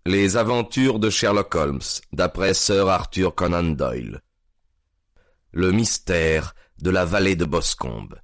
Les aventures de Sherlock Holmes, d'après Sir Arthur Conan Doyle. Le mystère de la vallée de Boscombe.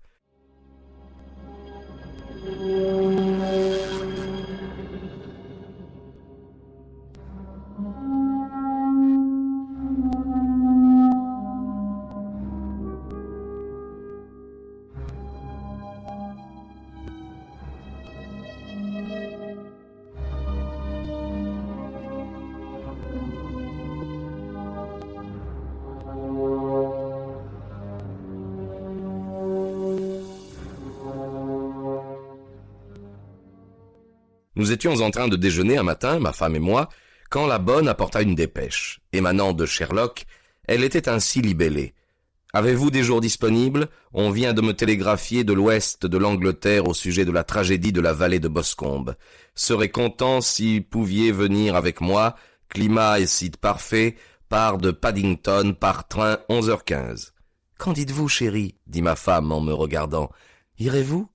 Nous étions en train de déjeuner un matin, ma femme et moi, quand la bonne apporta une dépêche. Émanant de Sherlock, elle était ainsi libellée. « Avez-vous des jours disponibles ? On vient de me télégraphier de l'ouest de l'Angleterre au sujet de la tragédie de la vallée de Boscombe. Serais content si pouviez venir avec moi. Climat et site parfait. Part de Paddington par train 11h15. »« Qu'en dites-vous, chérie ?» dit ma femme en me regardant. « Irez-vous » ?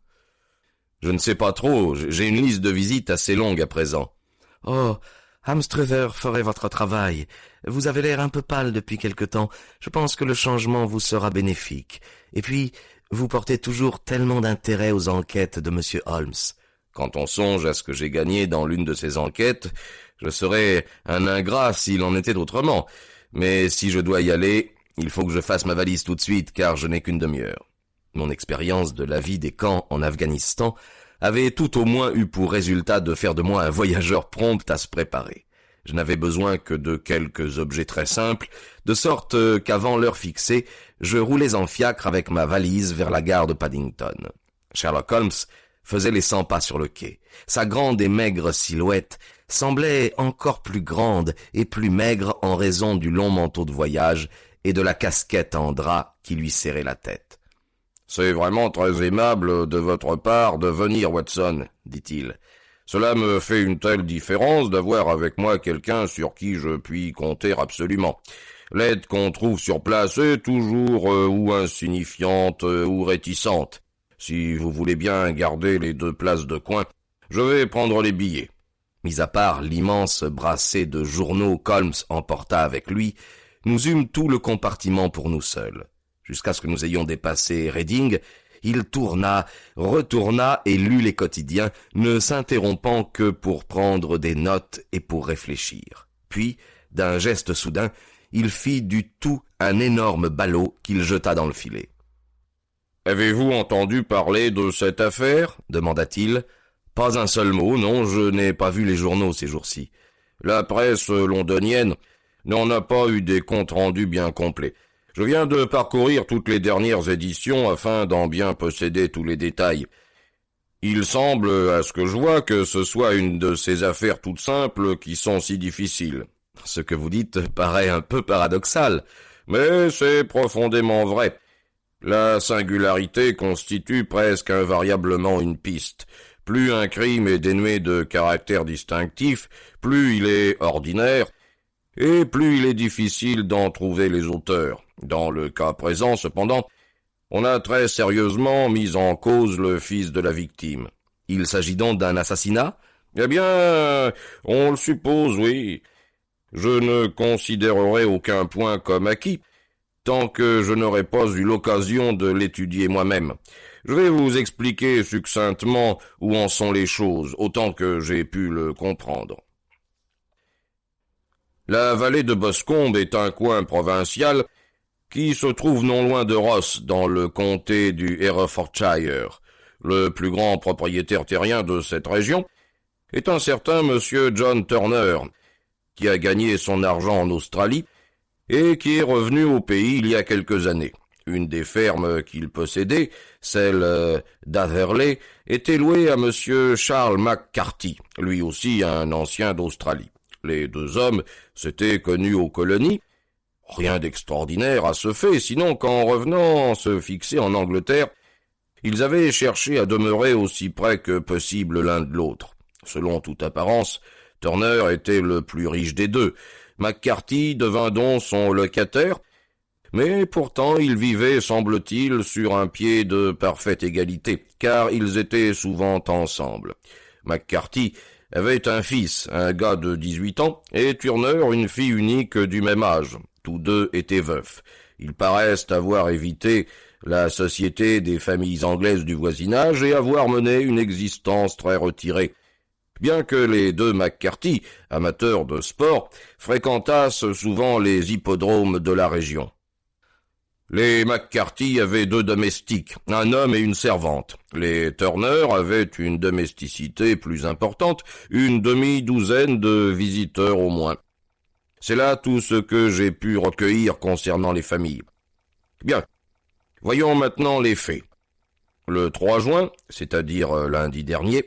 Je ne sais pas trop, j'ai une liste de visites assez longue à présent. Oh, Anstruther ferait votre travail. Vous avez l'air un peu pâle depuis quelque temps. Je pense que le changement vous sera bénéfique. Et puis, vous portez toujours tellement d'intérêt aux enquêtes de Monsieur Holmes. Quand on songe à ce que j'ai gagné dans l'une de ces enquêtes, je serais un ingrat s'il en était autrement. Mais si je dois y aller, il faut que je fasse ma valise tout de suite, car je n'ai qu'une demi-heure. Mon expérience de la vie des camps en Afghanistan avait tout au moins eu pour résultat de faire de moi un voyageur prompt à se préparer. Je n'avais besoin que de quelques objets très simples, de sorte qu'avant l'heure fixée, je roulais en fiacre avec ma valise vers la gare de Paddington. Sherlock Holmes faisait les 100 pas sur le quai. Sa grande et maigre silhouette semblait encore plus grande et plus maigre en raison du long manteau de voyage et de la casquette en drap qui lui serrait la tête. « C'est vraiment très aimable de votre part de venir, Watson, » dit-il. « Cela me fait une telle différence d'avoir avec moi quelqu'un sur qui je puis compter absolument. L'aide qu'on trouve sur place est toujours ou insignifiante ou réticente. Si vous voulez bien garder les 2 places de coin, je vais prendre les billets. » Mis à part l'immense brassée de journaux qu'Holmes emporta avec lui, nous eûmes tout le compartiment pour nous seuls. Jusqu'à ce que nous ayons dépassé Reading, il tourna, retourna et lut les quotidiens, ne s'interrompant que pour prendre des notes et pour réfléchir. Puis, d'un geste soudain, il fit du tout un énorme ballot qu'il jeta dans le filet. « Avez-vous entendu parler de cette affaire ?» demanda-t-il. « Pas un seul mot, non, je n'ai pas vu les journaux ces jours-ci. La presse londonienne n'en a pas eu des comptes rendus bien complets. Je viens de parcourir toutes les dernières éditions afin d'en bien posséder tous les détails. Il semble, à ce que je vois, que ce soit une de ces affaires toutes simples qui sont si difficiles. Ce que vous dites paraît un peu paradoxal, mais c'est profondément vrai. La singularité constitue presque invariablement une piste. Plus un crime est dénué de caractère distinctif, plus il est ordinaire, et plus il est difficile d'en trouver les auteurs. Dans le cas présent, cependant, on a très sérieusement mis en cause le fils de la victime. Il s'agit donc d'un assassinat ? Eh bien, on le suppose, oui. Je ne considérerai aucun point comme acquis, tant que je n'aurai pas eu l'occasion de l'étudier moi-même. Je vais vous expliquer succinctement où en sont les choses, autant que j'ai pu le comprendre. La vallée de Boscombe est un coin provincial qui se trouve non loin de Ross, dans le comté du Herefordshire. Le plus grand propriétaire terrien de cette région est un certain monsieur John Turner, qui a gagné son argent en Australie et qui est revenu au pays il y a quelques années. Une des fermes qu'il possédait, celle d'Atherley, était louée à monsieur Charles McCarthy, lui aussi un ancien d'Australie. Les 2 hommes s'étaient connus aux colonies. Rien d'extraordinaire à ce fait, sinon qu'en revenant se fixer en Angleterre, ils avaient cherché à demeurer aussi près que possible l'un de l'autre. Selon toute apparence, Turner était le plus riche des 2. McCarthy devint donc son locataire, mais pourtant ils vivaient, semble-t-il, sur un pied de parfaite égalité, car ils étaient souvent ensemble. McCarthy avait un fils, un gars de 18 ans, et Turner, une fille unique du même âge. Tous deux étaient veufs. Ils paraissent avoir évité la société des familles anglaises du voisinage et avoir mené une existence très retirée. Bien que les deux McCarthy, amateurs de sport, fréquentassent souvent les hippodromes de la région. Les McCarthy avaient deux domestiques, un homme et une servante. Les Turner avaient une domesticité plus importante, une demi-douzaine de visiteurs au moins. C'est là tout ce que j'ai pu recueillir concernant les familles. Bien, voyons maintenant les faits. Le 3 juin, c'est-à-dire lundi dernier,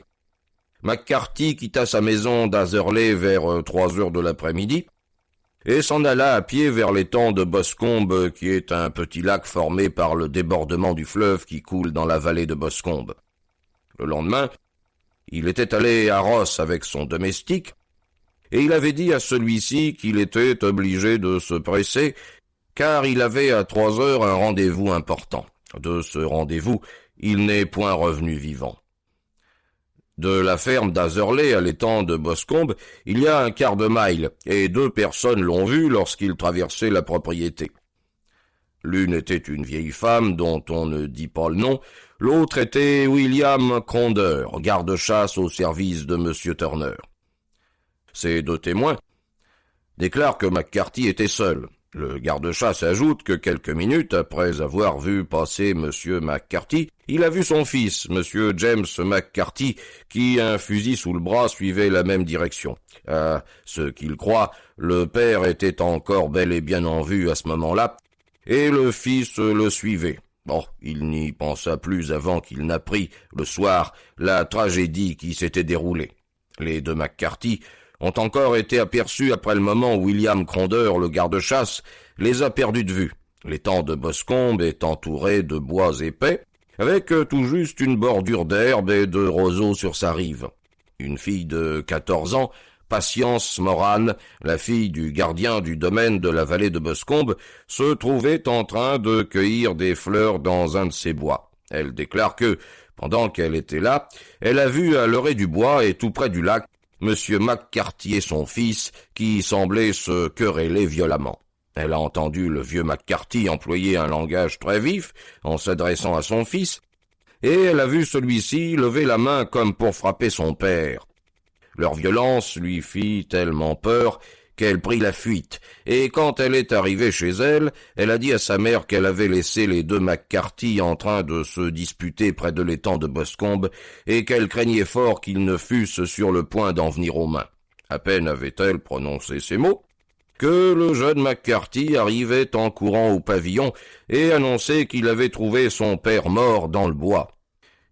McCarthy quitta sa maison d'Atherley vers 3 heures de l'après-midi et s'en alla à pied vers l'étang de Boscombe, qui est un petit lac formé par le débordement du fleuve qui coule dans la vallée de Boscombe. Le lendemain, il était allé à Ross avec son domestique, et il avait dit à celui-ci qu'il était obligé de se presser, car il avait à 3 heures un rendez-vous important. De ce rendez-vous, il n'est point revenu vivant. De la ferme d'Atherley à l'étang de Boscombe, il y a un quart de mille, et 2 personnes l'ont vu lorsqu'il traversait la propriété. L'une était une vieille femme dont on ne dit pas le nom, l'autre était William Cronder, garde-chasse au service de M. Turner. Ces 2 témoins déclarent que McCarthy était seul. Le garde-chasse ajoute que quelques minutes après avoir vu passer M. McCarthy, il a vu son fils, M. James McCarthy, qui, un fusil sous le bras, suivait la même direction. À ce qu'il croit, le père était encore bel et bien en vue à ce moment-là, et le fils le suivait. Bon, il n'y pensa plus avant qu'il n'apprit, le soir, la tragédie qui s'était déroulée. Les 2 McCarthy ont encore été aperçus après le moment où William Cronder, le garde-chasse, les a perdus de vue. L'étang de Boscombe est entouré de bois épais, avec tout juste une bordure d'herbe et de roseaux sur sa rive. Une fille de 14 ans, Patience Moran, la fille du gardien du domaine de la vallée de Boscombe, se trouvait en train de cueillir des fleurs dans un de ces bois. Elle déclare que, pendant qu'elle était là, elle a vu à l'orée du bois et tout près du lac, Monsieur McCarthy et son fils, qui semblaient se quereller violemment. Elle a entendu le vieux McCarthy employer un langage très vif en s'adressant à son fils, et elle a vu celui-ci lever la main comme pour frapper son père. Leur violence lui fit tellement peur qu'elle prit la fuite, et quand elle est arrivée chez elle, elle a dit à sa mère qu'elle avait laissé les 2 McCarthy en train de se disputer près de l'étang de Boscombe, et qu'elle craignait fort qu'ils ne fussent sur le point d'en venir aux mains. À peine avait-elle prononcé ces mots, que le jeune McCarthy arrivait en courant au pavillon et annonçait qu'il avait trouvé son père mort dans le bois.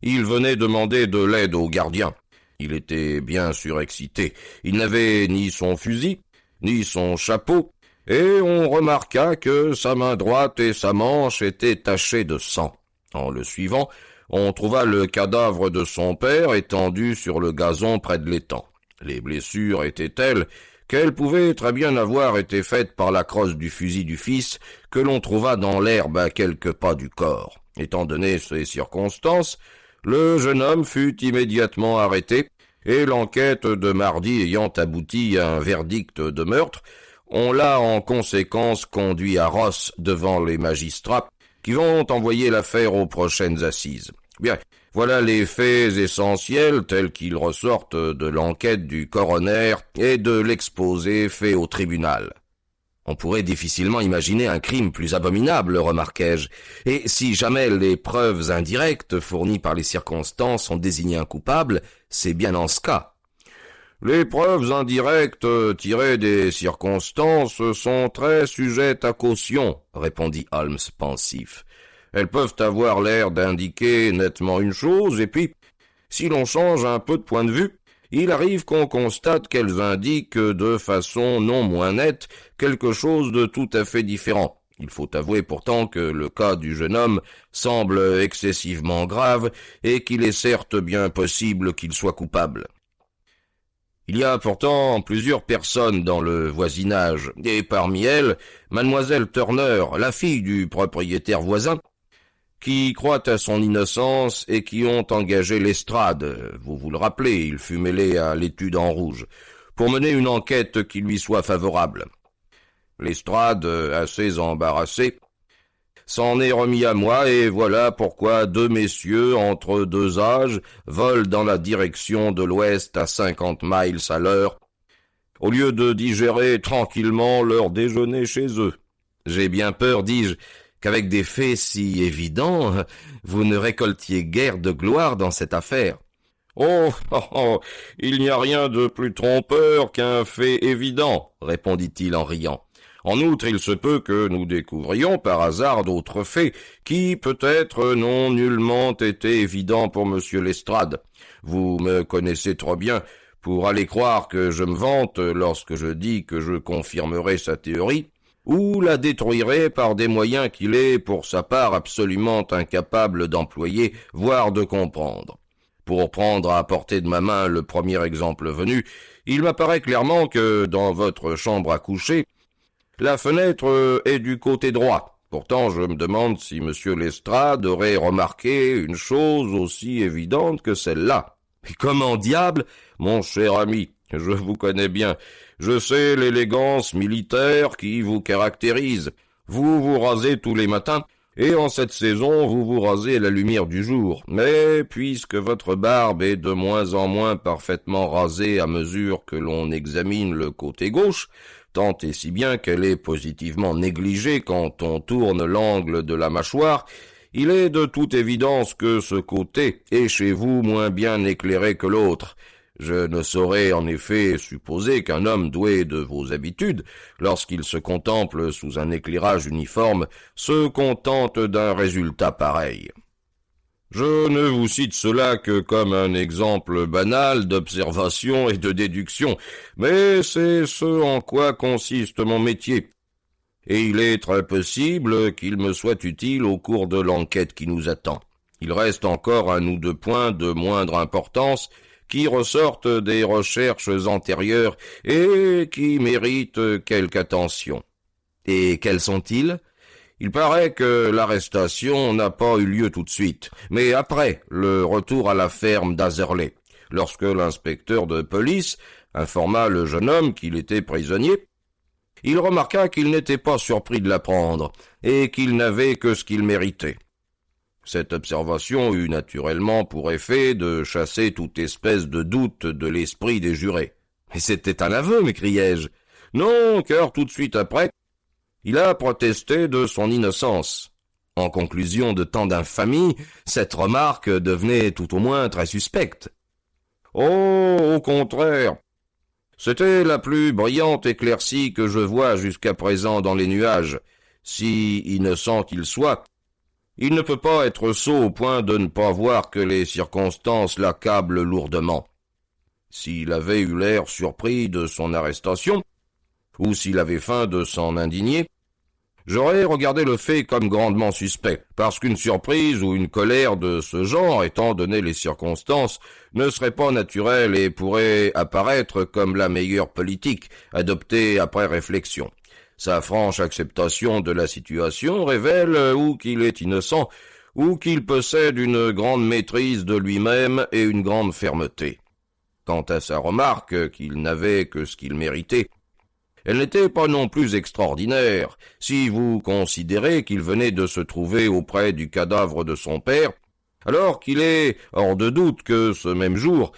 Il venait demander de l'aide au gardien. Il était bien surexcité. Il n'avait ni son fusil, ni son chapeau, et on remarqua que sa main droite et sa manche étaient tachées de sang. En le suivant, on trouva le cadavre de son père étendu sur le gazon près de l'étang. Les blessures étaient telles qu'elles pouvaient très bien avoir été faites par la crosse du fusil du fils que l'on trouva dans l'herbe à quelques pas du corps. Étant donné ces circonstances, le jeune homme fut immédiatement arrêté, et l'enquête de mardi ayant abouti à un verdict de meurtre, on l'a en conséquence conduit à Ross devant les magistrats, qui vont envoyer l'affaire aux prochaines assises. Bien, voilà les faits essentiels tels qu'ils ressortent de l'enquête du coroner et de l'exposé fait au tribunal. On pourrait difficilement imaginer un crime plus abominable, remarquai-je, et si jamais les preuves indirectes fournies par les circonstances ont désigné un coupable, c'est bien dans ce cas. Les preuves indirectes tirées des circonstances sont très sujettes à caution, répondit Holmes pensif. Elles peuvent avoir l'air d'indiquer nettement une chose, et puis, si l'on change un peu de point de vue, il arrive qu'on constate qu'elles indiquent de façon non moins nette quelque chose de tout à fait différent. Il faut avouer pourtant que le cas du jeune homme semble excessivement grave et qu'il est certes bien possible qu'il soit coupable. Il y a pourtant plusieurs personnes dans le voisinage, et parmi elles, mademoiselle Turner, la fille du propriétaire voisin, qui croient à son innocence et qui ont engagé Lestrade, vous vous le rappelez, il fut mêlé à l'étude en rouge, pour mener une enquête qui lui soit favorable. Lestrade, assez embarrassé, s'en est remis à moi, et voilà pourquoi deux messieurs, entre deux âges, volent dans la direction de l'ouest à 50 miles à l'heure, au lieu de digérer tranquillement leur déjeuner chez eux. J'ai bien peur, dis-je, qu'avec des faits si évidents, vous ne récoltiez guère de gloire dans cette affaire. Oh, il n'y a rien de plus trompeur qu'un fait évident, répondit-il en riant. En outre, il se peut que nous découvrions par hasard d'autres faits qui, peut-être, n'ont nullement été évidents pour monsieur Lestrade. Vous me connaissez trop bien pour aller croire que je me vante lorsque je dis que je confirmerai sa théorie, ou la détruirai par des moyens qu'il est, pour sa part, absolument incapable d'employer, voire de comprendre. Pour prendre à portée de ma main le premier exemple venu, il m'apparaît clairement que, dans votre chambre à coucher, la fenêtre est du côté droit. Pourtant, je me demande si M. Lestrade aurait remarqué une chose aussi évidente que celle-là. Mais comment diable, mon cher ami, je vous connais bien, je sais l'élégance militaire qui vous caractérise. Vous vous rasez tous les matins, et en cette saison vous vous rasez à la lumière du jour. Mais puisque votre barbe est de moins en moins parfaitement rasée à mesure que l'on examine le côté gauche, tant et si bien qu'elle est positivement négligée quand on tourne l'angle de la mâchoire, il est de toute évidence que ce côté est chez vous moins bien éclairé que l'autre. Je ne saurais en effet supposer qu'un homme doué de vos habitudes, lorsqu'il se contemple sous un éclairage uniforme, se contente d'un résultat pareil. Je ne vous cite cela que comme un exemple banal d'observation et de déduction, mais c'est ce en quoi consiste mon métier, et il est très possible qu'il me soit utile au cours de l'enquête qui nous attend. Il reste encore un ou deux points de moindre importance qui ressortent des recherches antérieures et qui méritent quelque attention. Et quels sont-ils ? Il paraît que l'arrestation n'a pas eu lieu tout de suite, mais après le retour à la ferme d'Azerley, lorsque l'inspecteur de police informa le jeune homme qu'il était prisonnier. Il remarqua qu'il n'était pas surpris de l'apprendre, et qu'il n'avait que ce qu'il méritait. Cette observation eut naturellement pour effet de chasser toute espèce de doute de l'esprit des jurés. « Mais c'était un aveu, m'écriai-je. »« Non, car tout de suite après, il a protesté de son innocence. » En conclusion de tant d'infamie, cette remarque devenait tout au moins très suspecte. « Oh, au contraire. C'était la plus brillante éclaircie que je vois jusqu'à présent dans les nuages. Si innocent qu'il soit, il ne peut pas être sot au point de ne pas voir que les circonstances l'accablent lourdement. S'il avait eu l'air surpris de son arrestation, ou s'il avait faim de s'en indigner, j'aurais regardé le fait comme grandement suspect, parce qu'une surprise ou une colère de ce genre, étant donné les circonstances, ne serait pas naturelle et pourrait apparaître comme la meilleure politique, adoptée après réflexion. Sa franche acceptation de la situation révèle ou qu'il est innocent, ou qu'il possède une grande maîtrise de lui-même et une grande fermeté. Quant à sa remarque qu'il n'avait que ce qu'il méritait, elle n'était pas non plus extraordinaire, si vous considérez qu'il venait de se trouver auprès du cadavre de son père, alors qu'il est hors de doute que ce même jour,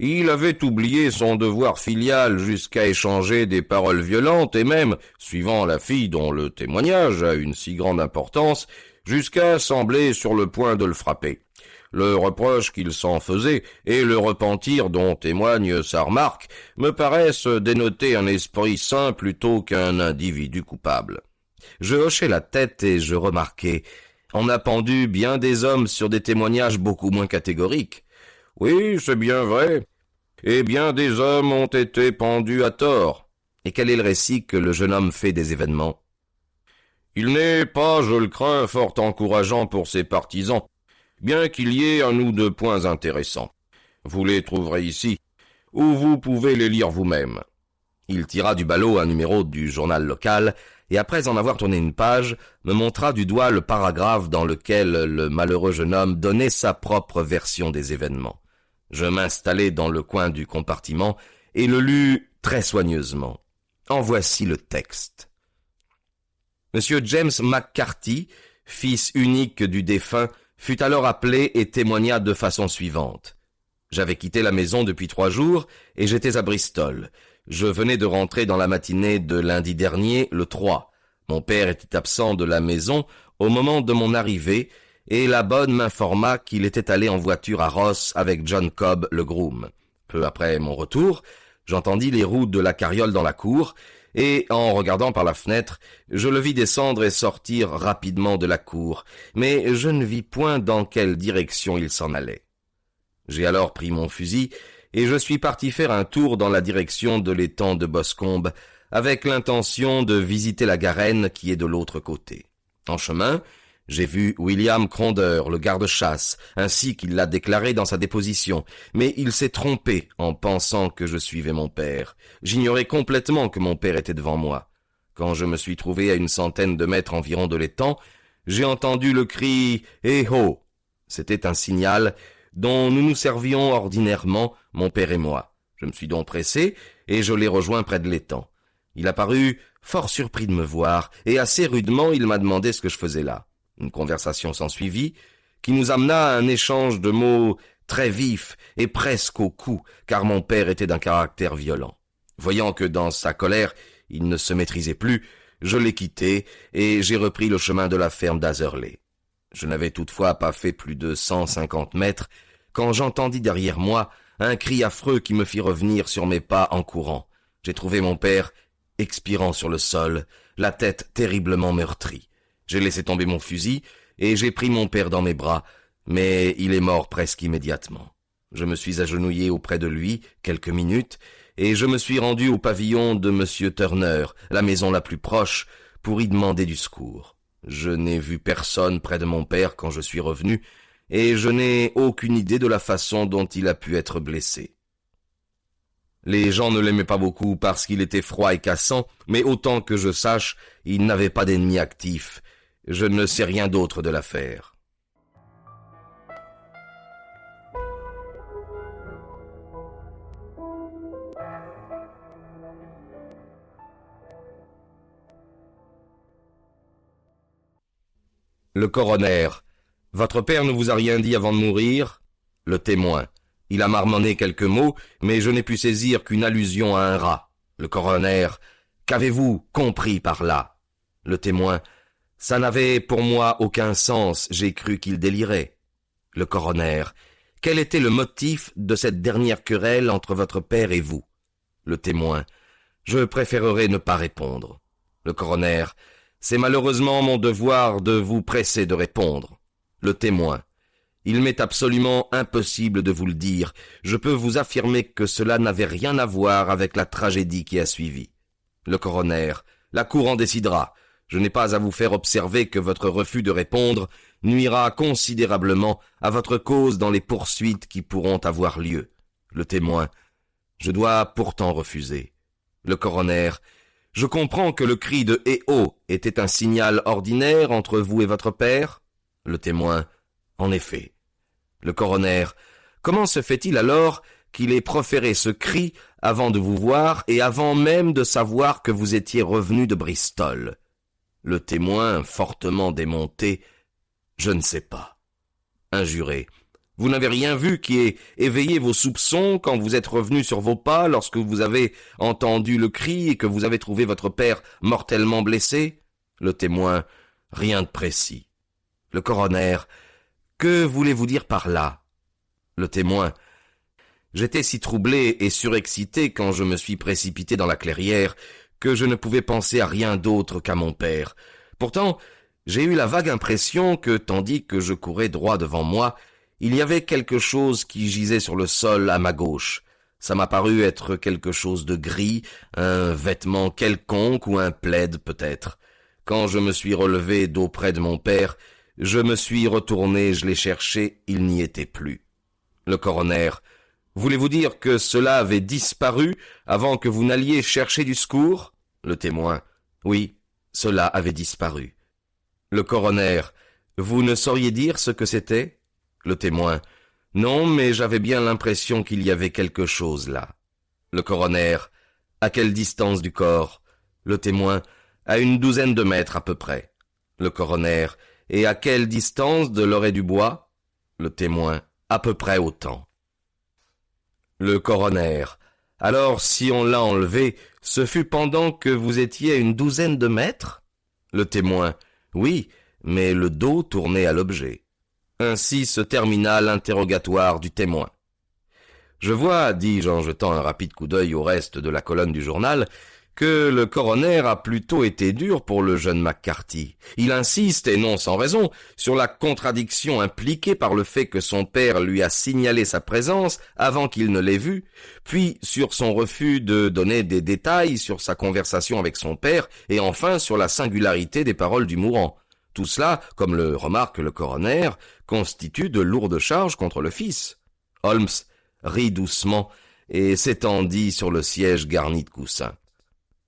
il avait oublié son devoir filial jusqu'à échanger des paroles violentes et même, suivant la fille dont le témoignage a une si grande importance, jusqu'à sembler sur le point de le frapper. Le reproche qu'il s'en faisait et le repentir dont témoigne sa remarque me paraissent dénoter un esprit sain plutôt qu'un individu coupable. Je hochai la tête et je remarquai. On a pendu bien des hommes sur des témoignages beaucoup moins catégoriques. Oui, c'est bien vrai. Et bien des hommes ont été pendus à tort. Et quel est le récit que le jeune homme fait des événements? Il n'est pas, je le crains, fort encourageant pour ses partisans, bien qu'il y ait un ou deux points intéressants. Vous les trouverez ici, ou vous pouvez les lire vous-même. Il tira du ballot un numéro du journal local, et après en avoir tourné une page, me montra du doigt le paragraphe dans lequel le malheureux jeune homme donnait sa propre version des événements. Je m'installai dans le coin du compartiment et le lus très soigneusement. En voici le texte. Monsieur James McCarthy, fils unique du défunt, fut alors appelé et témoigna de façon suivante. J'avais quitté la maison depuis 3 jours et j'étais à Bristol. Je venais de rentrer dans la matinée de lundi dernier, le 3. Mon père était absent de la maison au moment de mon arrivée et la bonne m'informa qu'il était allé en voiture à Ross avec John Cobb, le groom. Peu après mon retour, j'entendis les roues de la carriole dans la cour et, en regardant par la fenêtre, je le vis descendre et sortir rapidement de la cour, mais je ne vis point dans quelle direction il s'en allait. J'ai alors pris mon fusil et je suis parti faire un tour dans la direction de l'étang de Boscombe, avec l'intention de visiter la Garenne qui est de l'autre côté. En chemin, j'ai vu William Cronder, le garde-chasse, ainsi qu'il l'a déclaré dans sa déposition, mais il s'est trompé en pensant que je suivais mon père. J'ignorais complètement que mon père était devant moi. Quand je me suis trouvé à une centaine de mètres environ de l'étang, j'ai entendu le cri « Eh ho !» C'était un signal dont nous nous servions ordinairement, mon père et moi. Je me suis donc pressé, et je l'ai rejoint près de l'étang. Il apparut fort surpris de me voir, et assez rudement il m'a demandé ce que je faisais là. Une conversation s'ensuivit, qui nous amena à un échange de mots très vifs et presque au cou, car mon père était d'un caractère violent. Voyant que dans sa colère il ne se maîtrisait plus, je l'ai quitté, et j'ai repris le chemin de la ferme d'Azerley. Je n'avais toutefois pas fait plus de 150 mètres, quand j'entendis derrière moi un cri affreux qui me fit revenir sur mes pas en courant. J'ai trouvé mon père expirant sur le sol, la tête terriblement meurtrie. J'ai laissé tomber mon fusil, et j'ai pris mon père dans mes bras, mais il est mort presque immédiatement. Je me suis agenouillé auprès de lui quelques minutes, et je me suis rendu au pavillon de M. Turner, la maison la plus proche, pour y demander du secours. Je n'ai vu personne près de mon père quand je suis revenu, et je n'ai aucune idée de la façon dont il a pu être blessé. Les gens ne l'aimaient pas beaucoup parce qu'il était froid et cassant, mais autant que je sache, il n'avait pas d'ennemis actifs. Je ne sais rien d'autre de l'affaire. Le coroner. Votre père ne vous a rien dit avant de mourir? Le témoin. Il a marmonné quelques mots, mais je n'ai pu saisir qu'une allusion à un rat. Le coroner. Qu'avez-vous compris par là? Le témoin. Ça n'avait pour moi aucun sens, j'ai cru qu'il délirait. Le coroner. Quel était le motif de cette dernière querelle entre votre père et vous? Le témoin. Je préférerais ne pas répondre. Le coroner. C'est malheureusement mon devoir de vous presser de répondre. Le témoin. Il m'est absolument impossible de vous le dire. Je peux vous affirmer que cela n'avait rien à voir avec la tragédie qui a suivi. Le coroner. La cour en décidera. Je n'ai pas à vous faire observer que votre refus de répondre nuira considérablement à votre cause dans les poursuites qui pourront avoir lieu. Le témoin. Je dois pourtant refuser. Le coroner. Je comprends que le cri de « Eh oh !» était un signal ordinaire entre vous et votre père? Le témoin. En effet. Le coroner. Comment se fait-il alors qu'il ait proféré ce cri avant de vous voir et avant même de savoir que vous étiez revenu de Bristol? Le témoin, fortement démonté. Je ne sais pas. Injuré. Vous n'avez rien vu qui ait éveillé vos soupçons quand vous êtes revenu sur vos pas lorsque vous avez entendu le cri et que vous avez trouvé votre père mortellement blessé? Le témoin. Rien de précis. Le coroner. Que voulez-vous dire par là? Le témoin. J'étais si troublé et surexcité quand je me suis précipité dans la clairière que je ne pouvais penser à rien d'autre qu'à mon père. Pourtant, j'ai eu la vague impression que, tandis que je courais droit devant moi, il y avait quelque chose qui gisait sur le sol à ma gauche. Ça m'a paru être quelque chose de gris, un vêtement quelconque ou un plaid peut-être. Quand je me suis relevé d'auprès de mon père, je me suis retourné, je l'ai cherché, il n'y était plus. Le coroner. Voulez-vous dire que cela avait disparu avant que vous n'alliez chercher du secours? Le témoin. Oui, Cela avait disparu. Le coroner, vous ne sauriez dire ce que c'était? Le témoin, non, mais j'avais bien l'impression qu'il y avait quelque chose là. Le coroner, à quelle distance du corps? Le témoin, à une douzaine de mètres à peu près. Le coroner, et à quelle distance de l'oreille du bois? Le témoin, à peu près autant. Le coroner, alors si on l'a enlevé, ce fut pendant que vous étiez à une douzaine de mètres? Le témoin, oui, mais le dos tourné à l'objet. Ainsi se termina l'interrogatoire du témoin. Je vois, dis-je en jetant un rapide coup d'œil au reste de la colonne du journal, que le coroner a plutôt été dur pour le jeune McCarthy. Il insiste, et non sans raison, sur la contradiction impliquée par le fait que son père lui a signalé sa présence avant qu'il ne l'ait vu, puis sur son refus de donner des détails sur sa conversation avec son père, et enfin sur la singularité des paroles du mourant. Tout cela, comme le remarque le coroner, constitue de lourdes charges contre le fils. Holmes rit doucement et s'étendit sur le siège garni de coussins.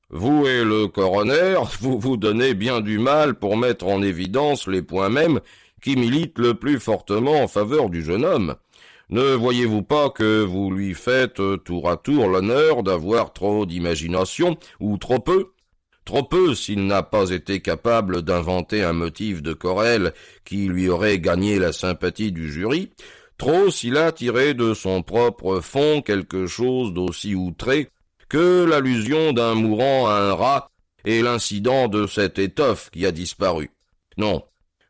Vous et le coroner, vous vous donnez bien du mal pour mettre en évidence les points mêmes qui militent le plus fortement en faveur du jeune homme. Ne voyez-vous pas que vous lui faites tour à tour l'honneur d'avoir trop d'imagination, ou trop peu? Trop peu s'il n'a pas été capable d'inventer un motif de querelle qui lui aurait gagné la sympathie du jury, trop s'il a tiré de son propre fond quelque chose d'aussi outré que l'allusion d'un mourant à un rat et l'incident de cette étoffe qui a disparu. Non,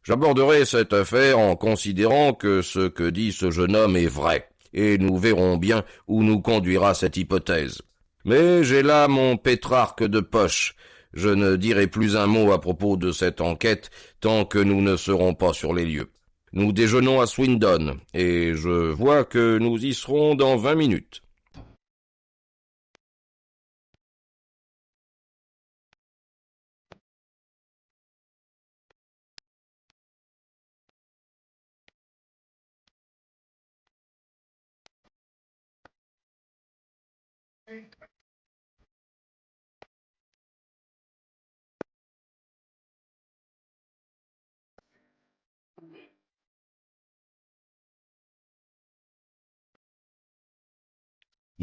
j'aborderai cette affaire en considérant que ce que dit ce jeune homme est vrai, et nous verrons bien où nous conduira cette hypothèse. Mais j'ai là mon Pétrarque de poche. Je ne dirai plus un mot à propos de cette enquête tant que nous ne serons pas sur les lieux. Nous déjeunons à Swindon, et je vois que nous y serons dans 20 minutes.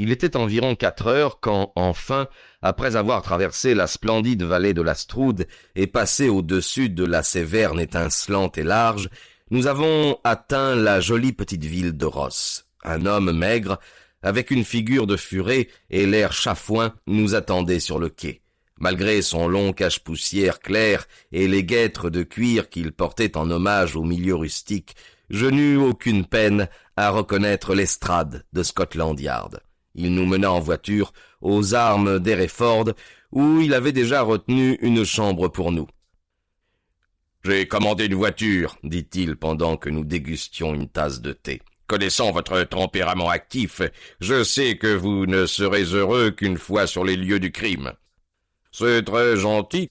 Il était environ 4 heures quand, enfin, après avoir traversé la splendide vallée de la Stroude et passé au-dessus de la Séverne étincelante et large, nous avons atteint la jolie petite ville de Ross. Un homme maigre, avec une figure de furet et l'air chafouin, nous attendait sur le quai. Malgré son long cache-poussière clair et les guêtres de cuir qu'il portait en hommage au milieu rustique, je n'eus aucune peine à reconnaître l'estrade de Scotland Yard. Il nous mena en voiture aux armes d'Hereford, où il avait déjà retenu une chambre pour nous. « J'ai commandé une voiture, dit-il pendant que nous dégustions une tasse de thé. Connaissant votre tempérament actif, je sais que vous ne serez heureux qu'une fois sur les lieux du crime. »« C'est très gentil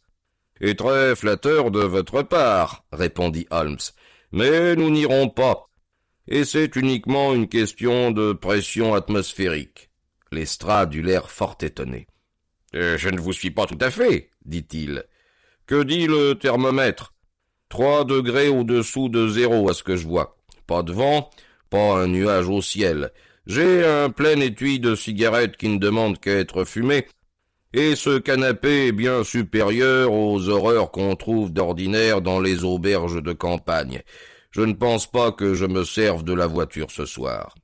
et très flatteur de votre part, » répondit Holmes, « mais nous n'irons pas, et c'est uniquement une question de pression atmosphérique. » Lestrade eut l'air fort étonné. « Je ne vous suis pas tout à fait, dit-il. Que dit le thermomètre? 3 degrés au-dessous de 0 à ce que je vois. Pas de vent, pas un nuage au ciel. J'ai un plein étui de cigarettes qui ne demande qu'à être fumé, et ce canapé est bien supérieur aux horreurs qu'on trouve d'ordinaire dans les auberges de campagne. Je ne pense pas que je me serve de la voiture ce soir. »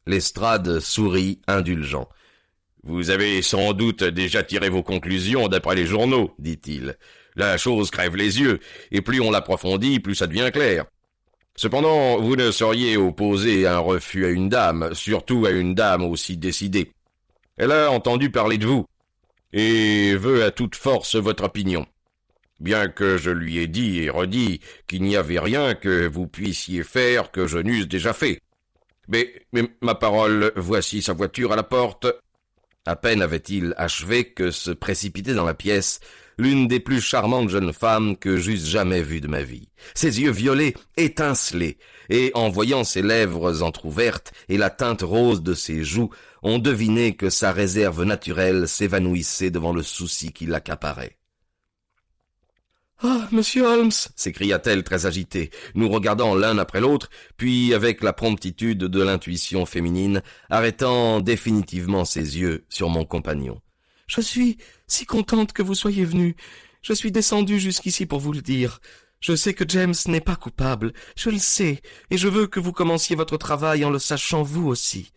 Lestrade sourit, indulgent. « Vous avez sans doute déjà tiré vos conclusions d'après les journaux, dit-il. La chose crève les yeux, et plus on l'approfondit, plus ça devient clair. Cependant, vous ne sauriez opposer un refus à une dame, surtout à une dame aussi décidée. Elle a entendu parler de vous, et veut à toute force votre opinion. Bien que je lui ai dit et redit qu'il n'y avait rien que vous puissiez faire que je n'eusse déjà fait. Mais ma parole, voici sa voiture à la porte. » À peine avait-il achevé que se précipitait dans la pièce l'une des plus charmantes jeunes femmes que j'eusse jamais vues de ma vie. Ses yeux violets étincelaient, et en voyant ses lèvres entr'ouvertes et la teinte rose de ses joues, on devinait que sa réserve naturelle s'évanouissait devant le souci qui l'accaparait. « Ah, monsieur Holmes !» s'écria-t-elle très agitée, nous regardant l'un après l'autre, puis avec la promptitude de l'intuition féminine, arrêtant définitivement ses yeux sur mon compagnon. « Je suis si contente que vous soyez venu. Je suis descendue jusqu'ici pour vous le dire. Je sais que James n'est pas coupable, je le sais, et je veux que vous commenciez votre travail en le sachant vous aussi.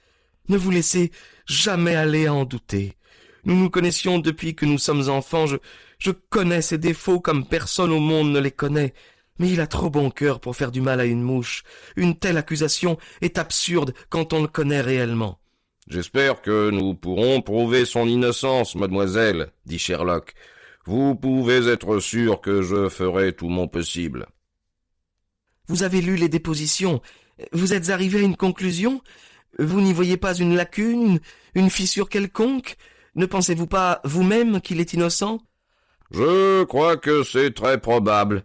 Ne vous laissez jamais aller à en douter. Nous nous connaissions depuis que nous sommes enfants, je connais ses défauts comme personne au monde ne les connaît, mais il a trop bon cœur pour faire du mal à une mouche. Une telle accusation est absurde quand on le connaît réellement. »« J'espère que nous pourrons prouver son innocence, mademoiselle, dit Sherlock. Vous pouvez être sûr que je ferai tout mon possible. »« Vous avez lu les dépositions. Vous êtes arrivé à une conclusion ? Vous n'y voyez pas une lacune, une fissure quelconque ? Ne pensez-vous pas vous-même qu'il est innocent ? » ?»« Je crois que c'est très probable. »«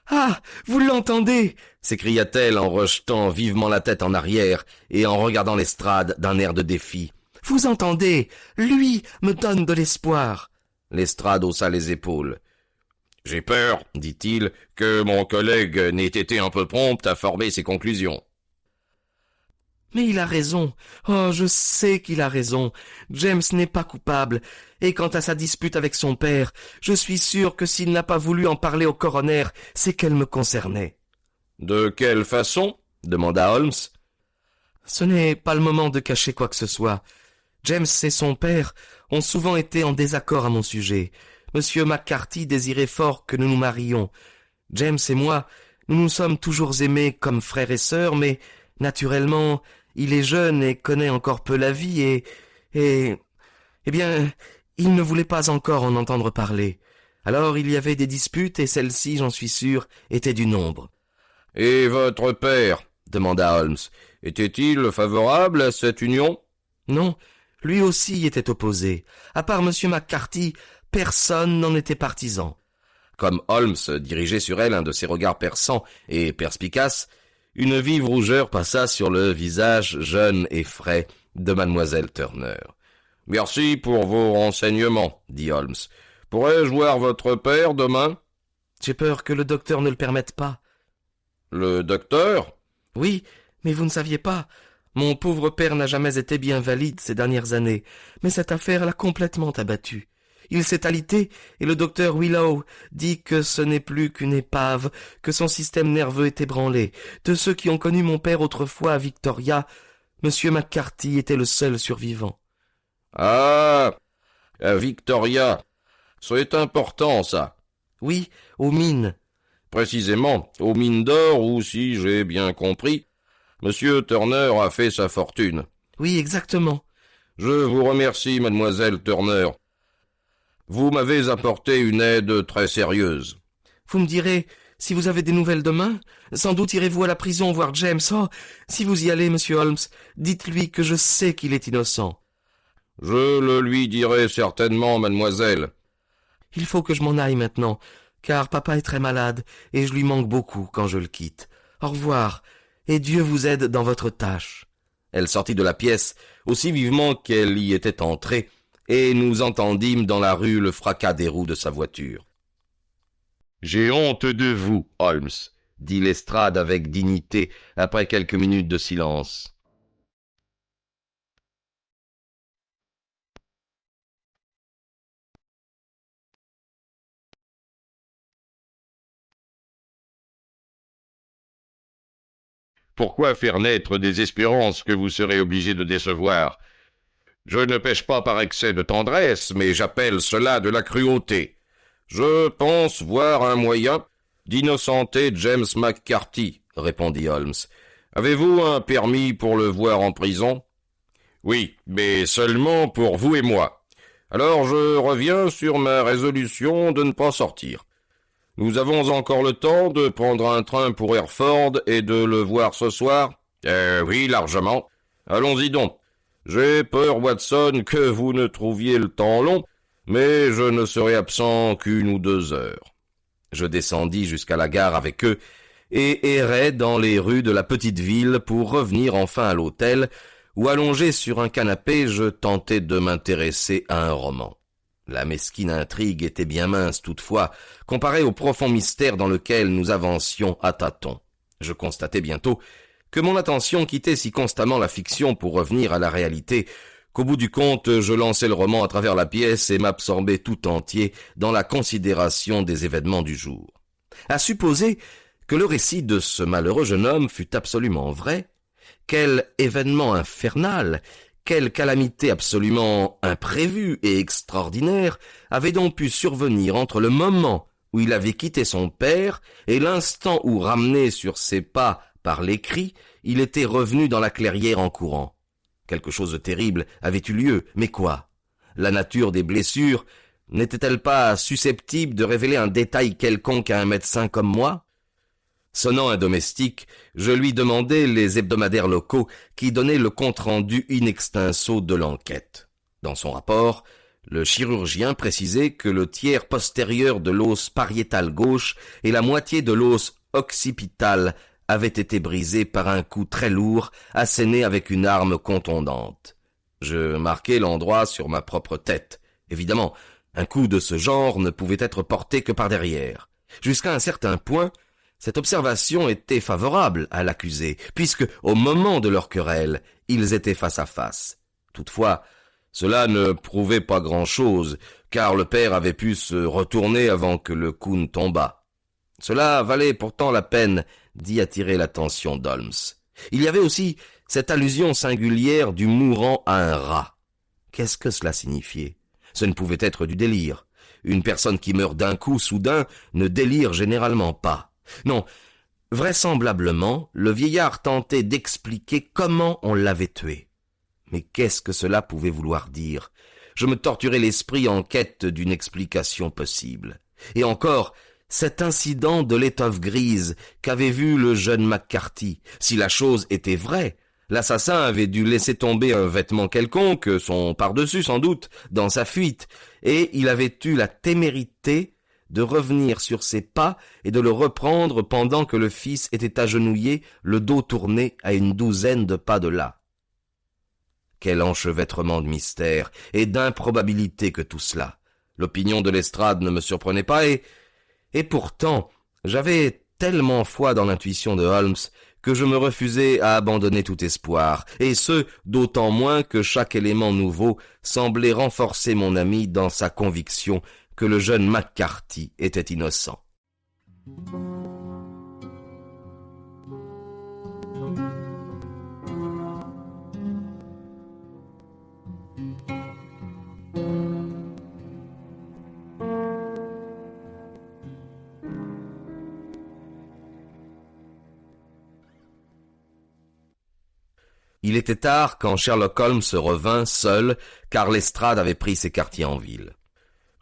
Ah, vous l'entendez » s'écria-t-elle en rejetant vivement la tête en arrière et en regardant Lestrade d'un air de défi. « Vous entendez ? Lui me donne de l'espoir. » Lestrade haussa les épaules. « J'ai peur, dit-il, que mon collègue n'ait été un peu prompt à former ses conclusions. » « Mais il a raison. Oh, je sais qu'il a raison. James n'est pas coupable. Et quant à sa dispute avec son père, je suis sûr que s'il n'a pas voulu en parler au coroner, c'est qu'elle me concernait. »« De quelle façon ?» demanda Holmes. « Ce n'est pas le moment de cacher quoi que ce soit. James et son père ont souvent été en désaccord à mon sujet. Monsieur McCarthy désirait fort que nous nous marions. James et moi, nous nous sommes toujours aimés comme frères et sœurs, mais, naturellement, il est jeune et connaît encore peu la vie eh bien, il ne voulait pas encore en entendre parler. Alors il y avait des disputes et celle-ci, j'en suis sûr, était du nombre. »« Et votre père, demanda Holmes, était-il favorable à cette union ? » ?»« Non, lui aussi y était opposé. À part monsieur McCarthy, personne n'en était partisan. » Comme Holmes dirigeait sur elle un de ses regards perçants et perspicaces, une vive rougeur passa sur le visage jeune et frais de mademoiselle Turner. « Merci pour vos renseignements, dit Holmes. Pourrais-je voir votre père demain ? » ?»« J'ai peur que le docteur ne le permette pas. »« Le docteur ? » ?»« Oui, mais vous ne saviez pas. Mon pauvre père n'a jamais été bien valide ces dernières années, mais cette affaire l'a complètement abattu. Il s'est alité et le docteur Willow dit que ce n'est plus qu'une épave, que son système nerveux est ébranlé. De ceux qui ont connu mon père autrefois à Victoria, monsieur McCarthy était le seul survivant. »« Ah, à Victoria. C'est important, ça. »« Oui, aux mines. »« Précisément, aux mines d'or où, si j'ai bien compris, monsieur Turner a fait sa fortune. »« Oui, exactement. »« Je vous remercie, mademoiselle Turner. Vous m'avez apporté une aide très sérieuse. »« Vous me direz, si vous avez des nouvelles demain, sans doute irez-vous à la prison voir James. Oh, si vous y allez, monsieur Holmes, dites-lui que je sais qu'il est innocent. »« Je le lui dirai certainement, mademoiselle. »« Il faut que je m'en aille maintenant, car papa est très malade, et je lui manque beaucoup quand je le quitte. Au revoir, et Dieu vous aide dans votre tâche. » Elle sortit de la pièce aussi vivement qu'elle y était entrée, et nous entendîmes dans la rue le fracas des roues de sa voiture. « J'ai honte de vous, Holmes, dit Lestrade avec dignité après quelques minutes de silence. Pourquoi faire naître des espérances que vous serez obligé de décevoir ? Je ne pêche pas par excès de tendresse, mais j'appelle cela de la cruauté. Je pense voir un moyen d'innocenter James McCarthy, répondit Holmes. Avez-vous un permis pour le voir en prison ? Oui, mais seulement pour vous et moi. Alors je reviens sur ma résolution de ne pas sortir. Nous avons encore le temps de prendre un train pour Hereford et de le voir ce soir ? Oui, largement. Allons-y donc. J'ai peur, Watson, que vous ne trouviez le temps long, mais je ne serai absent qu'1 ou 2 heures. Je descendis jusqu'à la gare avec eux et errai dans les rues de la petite ville pour revenir enfin à l'hôtel, où allongé sur un canapé, je tentais de m'intéresser à un roman. La mesquine intrigue était bien mince toutefois, comparée au profond mystère dans lequel nous avancions à tâtons. Je constatai bientôt que mon attention quittait si constamment la fiction pour revenir à la réalité, qu'au bout du compte, je lançais le roman à travers la pièce et m'absorbais tout entier dans la considération des événements du jour. À supposer que le récit de ce malheureux jeune homme fût absolument vrai, quel événement infernal, quelle calamité absolument imprévue et extraordinaire avait donc pu survenir entre le moment où il avait quitté son père et l'instant où, ramené sur ses pas par les cris, il était revenu dans la clairière en courant. Quelque chose de terrible avait eu lieu, mais quoi? La nature des blessures n'était-elle pas susceptible de révéler un détail quelconque à un médecin comme moi? Sonnant un domestique, je lui demandai les hebdomadaires locaux qui donnaient le compte-rendu in extenso de l'enquête. Dans son rapport, le chirurgien précisait que le tiers postérieur de l'os pariétal gauche et la moitié de l'os occipital avaient été brisés par un coup très lourd, asséné avec une arme contondante. Je marquai l'endroit sur ma propre tête. Évidemment, un coup de ce genre ne pouvait être porté que par derrière. Jusqu'à un certain point, cette observation était favorable à l'accusé, puisque, au moment de leur querelle, ils étaient face à face. Toutefois, cela ne prouvait pas grand-chose, car le père avait pu se retourner avant que le coup ne tombât. Cela valait pourtant la peine d'y attirer l'attention d'Holmes. Il y avait aussi cette allusion singulière du mourant à un rat. Qu'est-ce que cela signifiait? Ce ne pouvait être du délire. Une personne qui meurt d'un coup soudain ne délire généralement pas. Non, vraisemblablement, le vieillard tentait d'expliquer comment on l'avait tué. Mais qu'est-ce que cela pouvait vouloir dire? Je me torturais l'esprit en quête d'une explication possible. Et encore, cet incident de l'étoffe grise qu'avait vu le jeune McCarthy, si la chose était vraie, l'assassin avait dû laisser tomber un vêtement quelconque, son par-dessus sans doute, dans sa fuite, et il avait eu la témérité de revenir sur ses pas et de le reprendre pendant que le fils était agenouillé, le dos tourné à une douzaine de pas de là. Quel enchevêtrement de mystère et d'improbabilité que tout cela! L'opinion de Lestrade ne me surprenait pas et pourtant, j'avais tellement foi dans l'intuition de Holmes que je me refusais à abandonner tout espoir, et ce, d'autant moins que chaque élément nouveau semblait renforcer mon ami dans sa conviction que le jeune McCarthy était innocent. Il était tard quand Sherlock Holmes revint seul, car Lestrade avait pris ses quartiers en ville.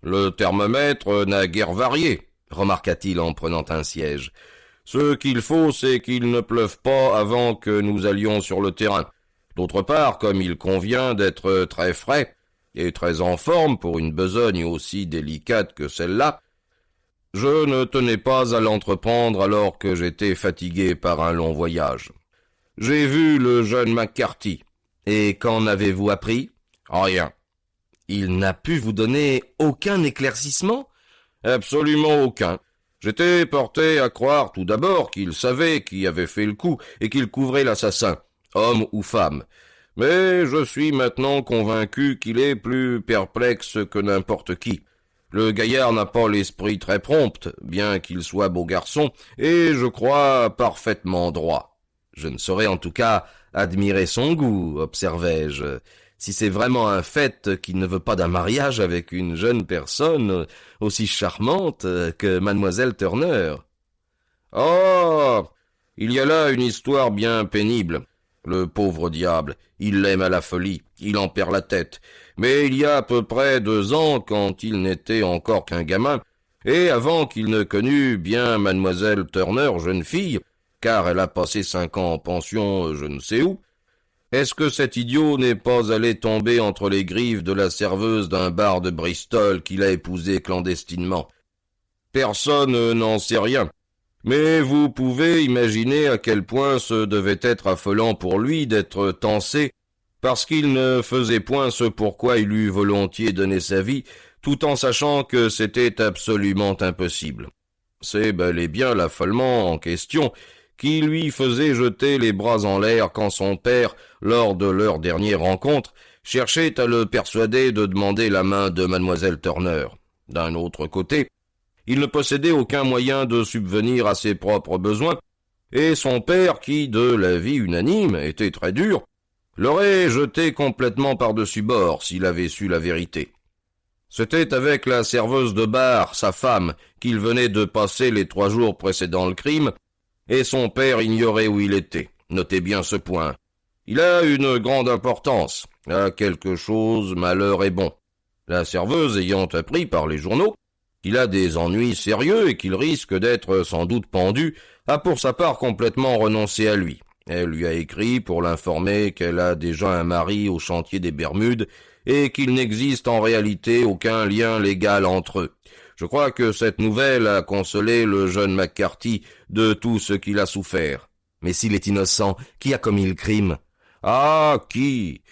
« Le thermomètre n'a guère varié, » remarqua-t-il en prenant un siège. « Ce qu'il faut, c'est qu'il ne pleuve pas avant que nous allions sur le terrain. D'autre part, comme il convient d'être très frais et très en forme pour une besogne aussi délicate que celle-là, je ne tenais pas à l'entreprendre alors que j'étais fatigué par un long voyage. J'ai vu le jeune McCarthy. Et qu'en avez-vous appris? Rien. Il n'a pu vous donner aucun éclaircissement? Absolument aucun. J'étais porté à croire tout d'abord qu'il savait qui avait fait le coup et qu'il couvrait l'assassin, homme ou femme. Mais je suis maintenant convaincu qu'il est plus perplexe que n'importe qui. Le gaillard n'a pas l'esprit très prompt, bien qu'il soit beau garçon, et je crois parfaitement droit. Je ne saurais en tout cas admirer son goût, observai-je, si c'est vraiment un fait qu'il ne veut pas d'un mariage avec une jeune personne aussi charmante que mademoiselle Turner. Oh, il y a là une histoire bien pénible. Le pauvre diable, il l'aime à la folie, il en perd la tête. Mais il y a à peu près 2 ans, quand il n'était encore qu'un gamin, et avant qu'il ne connût bien mademoiselle Turner, jeune fille, car elle a passé 5 ans en pension je ne sais où, est-ce que cet idiot n'est pas allé tomber entre les griffes de la serveuse d'un bar de Bristol qu'il a épousé clandestinement? Personne n'en sait rien. Mais vous pouvez imaginer à quel point ce devait être affolant pour lui d'être tancé, parce qu'il ne faisait point ce pourquoi il eût volontiers donné sa vie, tout en sachant que c'était absolument impossible. C'est bel et bien l'affolement en question qui lui faisait jeter les bras en l'air quand son père, lors de leur dernière rencontre, cherchait à le persuader de demander la main de mademoiselle Turner. D'un autre côté, il ne possédait aucun moyen de subvenir à ses propres besoins, et son père, qui, de l'avis unanime, était très dur, l'aurait jeté complètement par-dessus bord s'il avait su la vérité. C'était avec la serveuse de bar, sa femme, qu'il venait de passer les 3 jours précédant le crime, et son père ignorait où il était. Notez bien ce point. Il a une grande importance. À quelque chose, malheur est bon. La serveuse ayant appris par les journaux qu'il a des ennuis sérieux et qu'il risque d'être sans doute pendu, a pour sa part complètement renoncé à lui. Elle lui a écrit pour l'informer qu'elle a déjà un mari au chantier des Bermudes et qu'il n'existe en réalité aucun lien légal entre eux. Je crois que cette nouvelle a consolé le jeune McCarthy de tout ce qu'il a souffert. Mais s'il est innocent, qui a commis le crime? Ah, qui?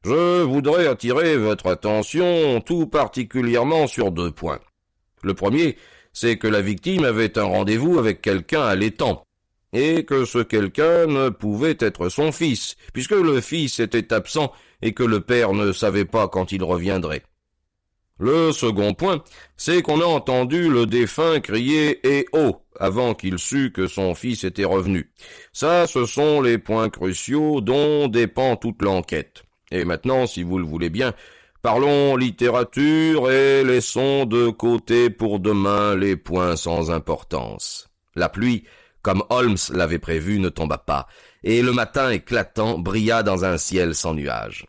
Je voudrais attirer votre attention tout particulièrement sur 2 points. Le premier, c'est que la victime avait un rendez-vous avec quelqu'un à l'étang, et que ce quelqu'un ne pouvait être son fils, puisque le fils était absent et que le père ne savait pas quand il reviendrait. Le second point, c'est qu'on a entendu le défunt crier « Eh oh !» avant qu'il sût que son fils était revenu. Ça, ce sont les points cruciaux dont dépend toute l'enquête. Et maintenant, si vous le voulez bien, parlons littérature et laissons de côté pour demain les points sans importance. La pluie, comme Holmes l'avait prévu, ne tomba pas, et le matin éclatant brilla dans un ciel sans nuages.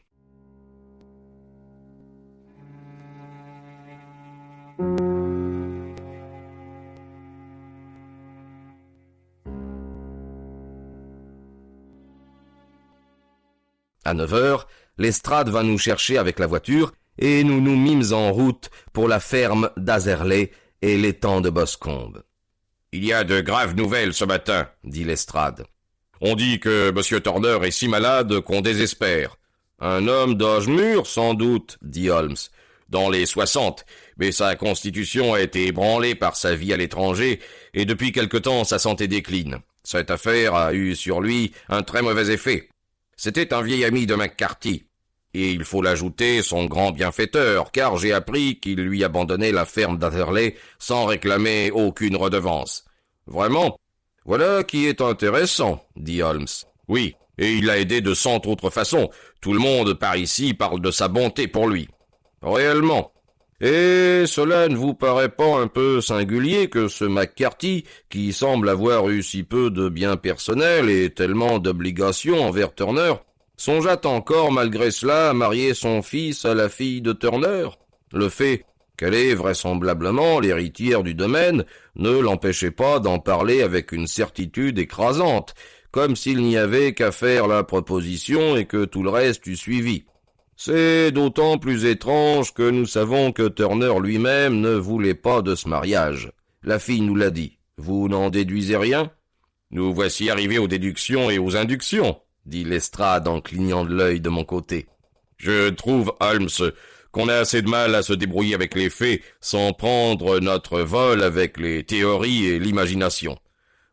À 9 heures, Lestrade vint nous chercher avec la voiture et nous nous mîmes en route pour la ferme d'Azerley et l'étang de Boscombe. « Il y a de graves nouvelles ce matin, » dit Lestrade. « On dit que M. Turner est si malade qu'on désespère. »« Un homme d'âge mûr, sans doute, » dit Holmes. « Dans les 60, mais sa constitution a été ébranlée par sa vie à l'étranger et depuis quelque temps sa santé décline. Cette affaire a eu sur lui un très mauvais effet. C'était un vieil ami de McCarthy. Et il faut l'ajouter son grand bienfaiteur, car j'ai appris qu'il lui abandonnait la ferme d'Atherley sans réclamer aucune redevance. »« Vraiment ? Voilà qui est intéressant, » dit Holmes. « Oui, et il l'a aidé de 100 autres façons. Tout le monde par ici parle de sa bonté pour lui. »« Réellement ? Et cela ne vous paraît pas un peu singulier que ce McCarthy, qui semble avoir eu si peu de biens personnels et tellement d'obligations envers Turner, songeât encore malgré cela à marier son fils à la fille de Turner? Le fait qu'elle est vraisemblablement l'héritière du domaine ne l'empêchait pas d'en parler avec une certitude écrasante, comme s'il n'y avait qu'à faire la proposition et que tout le reste eût suivi. C'est d'autant plus étrange que nous savons que Turner lui-même ne voulait pas de ce mariage. La fille nous l'a dit. Vous n'en déduisez rien? Nous voici arrivés aux déductions et aux inductions, dit Lestrade en clignant de l'œil de mon côté. Je trouve, Holmes, qu'on a assez de mal à se débrouiller avec les faits sans prendre notre vol avec les théories et l'imagination.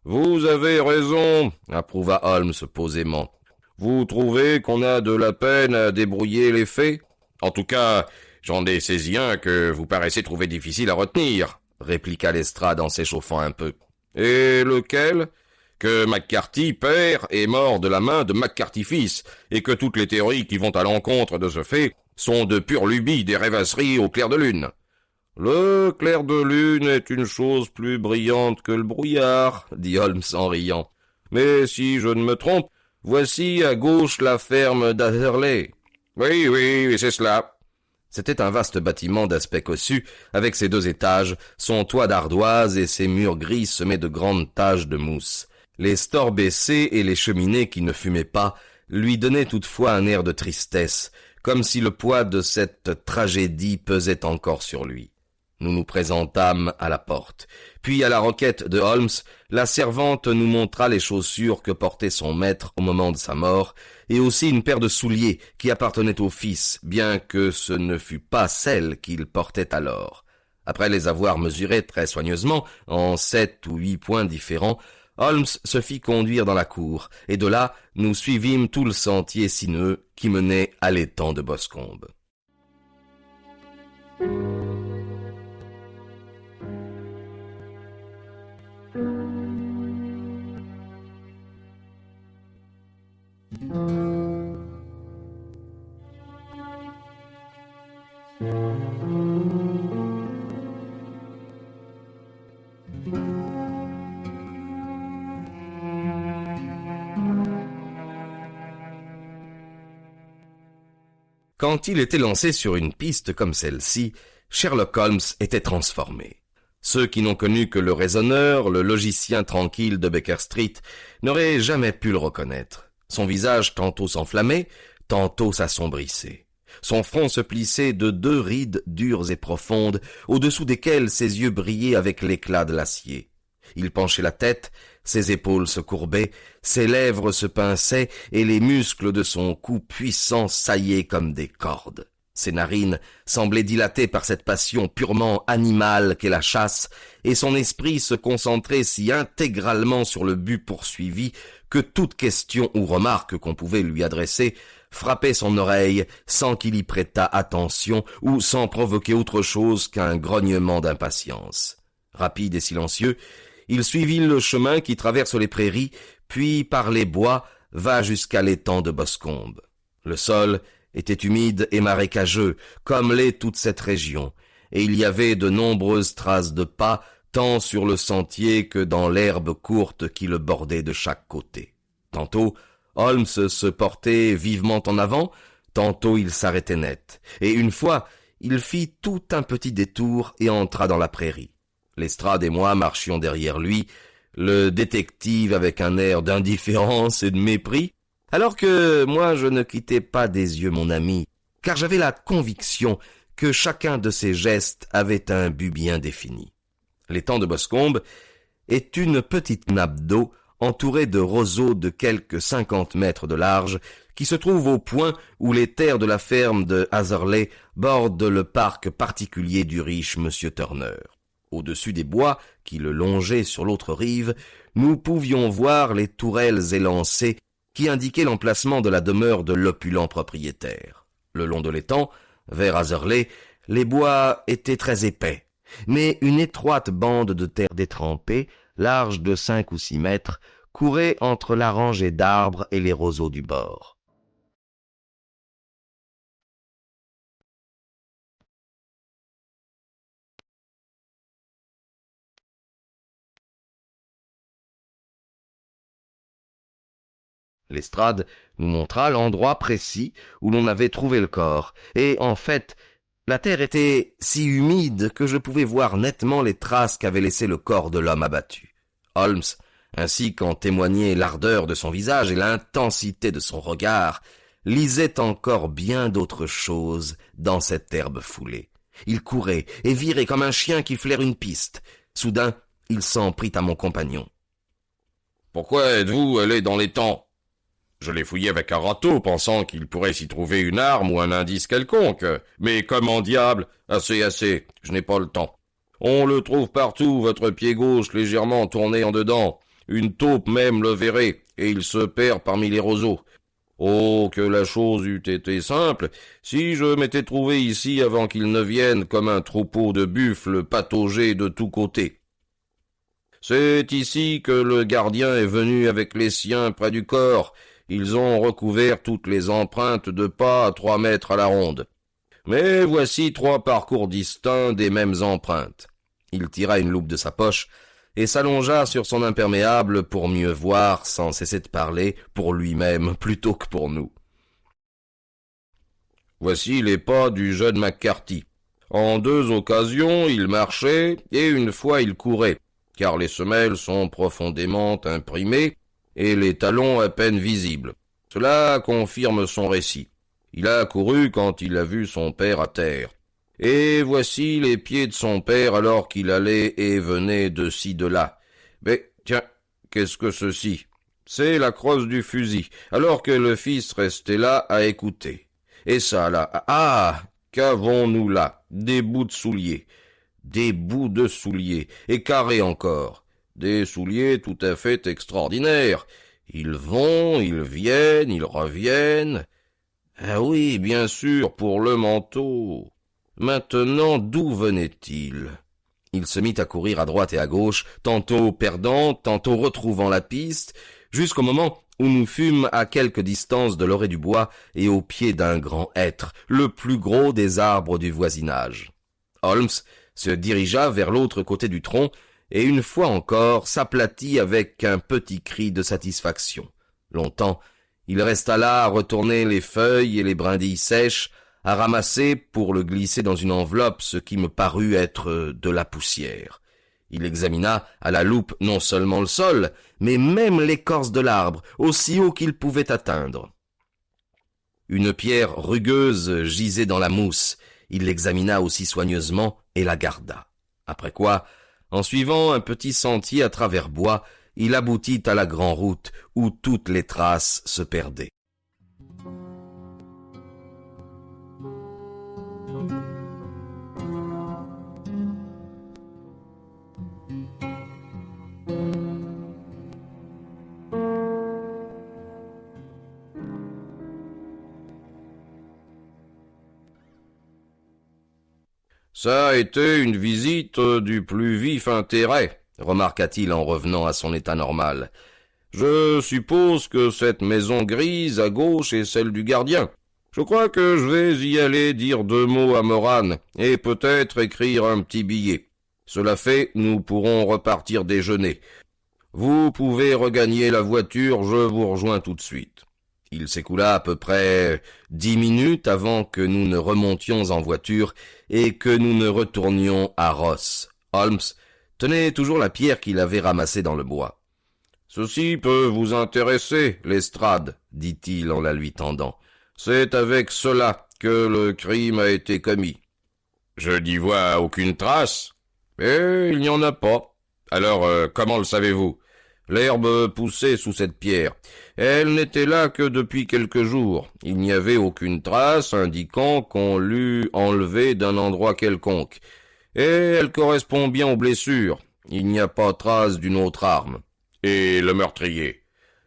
Vous avez raison, approuva Holmes posément. Vous trouvez qu'on a de la peine à débrouiller les faits? En tout cas, j'en ai saisi un que vous paraissez trouver difficile à retenir, répliqua Lestrade en s'échauffant un peu. Et lequel? Que McCarthy, père, est mort de la main de McCarthy, fils, et que toutes les théories qui vont à l'encontre de ce fait sont de pure lubie, des rêvasseries au clair de lune. Le clair de lune est une chose plus brillante que le brouillard, dit Holmes en riant. Mais si je ne me trompe, voici à gauche la ferme d'Atherley. Oui, c'est cela. C'était un vaste bâtiment d'aspect cossu, avec ses 2 étages, son toit d'ardoise et ses murs gris semés de grandes taches de mousse. Les stores baissés et les cheminées qui ne fumaient pas lui donnaient toutefois un air de tristesse, comme si le poids de cette tragédie pesait encore sur lui. Nous nous présentâmes à la porte. Puis, à la requête de Holmes, la servante nous montra les chaussures que portait son maître au moment de sa mort, et aussi une paire de souliers qui appartenaient au fils, bien que ce ne fût pas celle qu'il portait alors. Après les avoir mesurés très soigneusement, en 7 ou 8 points différents, Holmes se fit conduire dans la cour, et de là, nous suivîmes tout le sentier sinueux qui menait à l'étang de Boscombe. Quand il était lancé sur une piste comme celle-ci, Sherlock Holmes était transformé. Ceux qui n'ont connu que le raisonneur, le logicien tranquille de Baker Street, n'auraient jamais pu le reconnaître. Son visage tantôt s'enflammait, tantôt s'assombrissait. Son front se plissait de 2 rides dures et profondes, au-dessous desquelles ses yeux brillaient avec l'éclat de l'acier. Il penchait la tête, ses épaules se courbaient, ses lèvres se pinçaient et les muscles de son cou puissant saillaient comme des cordes. Ses narines semblaient dilatées par cette passion purement animale qu'est la chasse, et son esprit se concentrait si intégralement sur le but poursuivi que toute question ou remarque qu'on pouvait lui adresser frappait son oreille sans qu'il y prêtât attention ou sans provoquer autre chose qu'un grognement d'impatience. Rapide et silencieux, il suivit le chemin qui traverse les prairies, puis par les bois va jusqu'à l'étang de Boscombe. Le sol était humide et marécageux, comme l'est toute cette région, et il y avait de nombreuses traces de pas, tant sur le sentier que dans l'herbe courte qui le bordait de chaque côté. Tantôt, Holmes se portait vivement en avant, tantôt il s'arrêtait net, et une fois, il fit tout un petit détour et entra dans la prairie. Lestrade et moi marchions derrière lui, le détective avec un air d'indifférence et de mépris, alors que moi je ne quittais pas des yeux mon ami, car j'avais la conviction que chacun de ses gestes avait un but bien défini. L'étang de Boscombe est une petite nappe d'eau entourée de roseaux de quelques 50 mètres de large, qui se trouve au point où les terres de la ferme de Hatherley bordent le parc particulier du riche monsieur Turner. Au-dessus des bois qui le longeaient sur l'autre rive, nous pouvions voir les tourelles élancées qui indiquaient l'emplacement de la demeure de l'opulent propriétaire. Le long de l'étang, vers Hatherley, les bois étaient très épais, mais une étroite bande de terre détrempée, large de 5 ou 6 mètres, courait entre la rangée d'arbres et les roseaux du bord. Lestrade nous montra l'endroit précis où l'on avait trouvé le corps, et en fait, la terre était si humide que je pouvais voir nettement les traces qu'avait laissées le corps de l'homme abattu. Holmes, ainsi qu'en témoignait l'ardeur de son visage et l'intensité de son regard, lisait encore bien d'autres choses dans cette herbe foulée. Il courait et virait comme un chien qui flaire une piste. Soudain, il s'en prit à mon compagnon. « Pourquoi êtes-vous allé dans l'étang ? Je l'ai fouillé avec un râteau, pensant qu'il pourrait s'y trouver une arme ou un indice quelconque. Mais comment diable ? Assez, je n'ai pas le temps. On le trouve partout, votre pied gauche légèrement tourné en dedans. Une taupe même le verrait, et il se perd parmi les roseaux. Oh, que la chose eût été simple, si je m'étais trouvé ici avant qu'il ne vienne comme un troupeau de buffles patauger de tous côtés. C'est ici que le gardien est venu avec les siens près du corps. Ils ont recouvert toutes les empreintes de pas à 3 mètres à la ronde. Mais voici 3 parcours distincts des mêmes empreintes. Il tira une loupe de sa poche et s'allongea sur son imperméable pour mieux voir, sans cesser de parler, pour lui-même plutôt que pour nous. Voici les pas du jeune McCarthy. En 2 occasions, il marchait et une fois il courait, car les semelles sont profondément imprimées et les talons à peine visibles. Cela confirme son récit. Il a couru quand il a vu son père à terre. Et voici les pieds de son père alors qu'il allait et venait de ci de là. Mais tiens, qu'est-ce que ceci ? c'est la crosse du fusil, alors que le fils restait là à écouter. Et ça, là, ah, qu'avons-nous là? Des bouts de souliers. Des bouts de souliers, et carrés encore. Des souliers tout à fait extraordinaires. Ils vont, ils viennent, ils reviennent. Ah oui, bien sûr, pour le manteau. Maintenant, d'où venait-il? Il se mit à courir à droite et à gauche, tantôt perdant, tantôt retrouvant la piste, jusqu'au moment où nous fûmes à quelque distance de l'orée du bois et au pied d'un grand hêtre, le plus gros des arbres du voisinage. Holmes se dirigea vers l'autre côté du tronc et une fois encore s'aplatit avec un petit cri de satisfaction. Longtemps, il resta là à retourner les feuilles et les brindilles sèches, à ramasser pour le glisser dans une enveloppe ce qui me parut être de la poussière. Il examina à la loupe non seulement le sol, mais même l'écorce de l'arbre, aussi haut qu'il pouvait atteindre. Une pierre rugueuse gisait dans la mousse. Il l'examina aussi soigneusement et la garda. Après quoi, en suivant un petit sentier à travers bois, il aboutit à la grande route où toutes les traces se perdaient. Ça a été une visite du plus vif intérêt, remarqua-t-il en revenant à son état normal. Je suppose que cette maison grise à gauche est celle du gardien. Je crois que je vais y aller dire 2 mots à Moran et peut-être écrire un petit billet. Cela fait, nous pourrons repartir déjeuner. Vous pouvez regagner la voiture, je vous rejoins tout de suite. Il s'écoula à peu près 10 minutes avant que nous ne remontions en voiture et que nous ne retournions à Ross. Holmes tenait toujours la pierre qu'il avait ramassée dans le bois. « Ceci peut vous intéresser, Lestrade, dit-il en la lui tendant. C'est avec cela que le crime a été commis. »« Je n'y vois aucune trace. »« Eh, il n'y en a pas. »« Alors, comment le savez-vous ?»« L'herbe poussait sous cette pierre. Elle n'était là que depuis quelques jours. Il n'y avait aucune trace indiquant qu'on l'eût enlevée d'un endroit quelconque. Et elle correspond bien aux blessures. Il n'y a pas trace d'une autre arme. » »« Et le meurtrier ?»«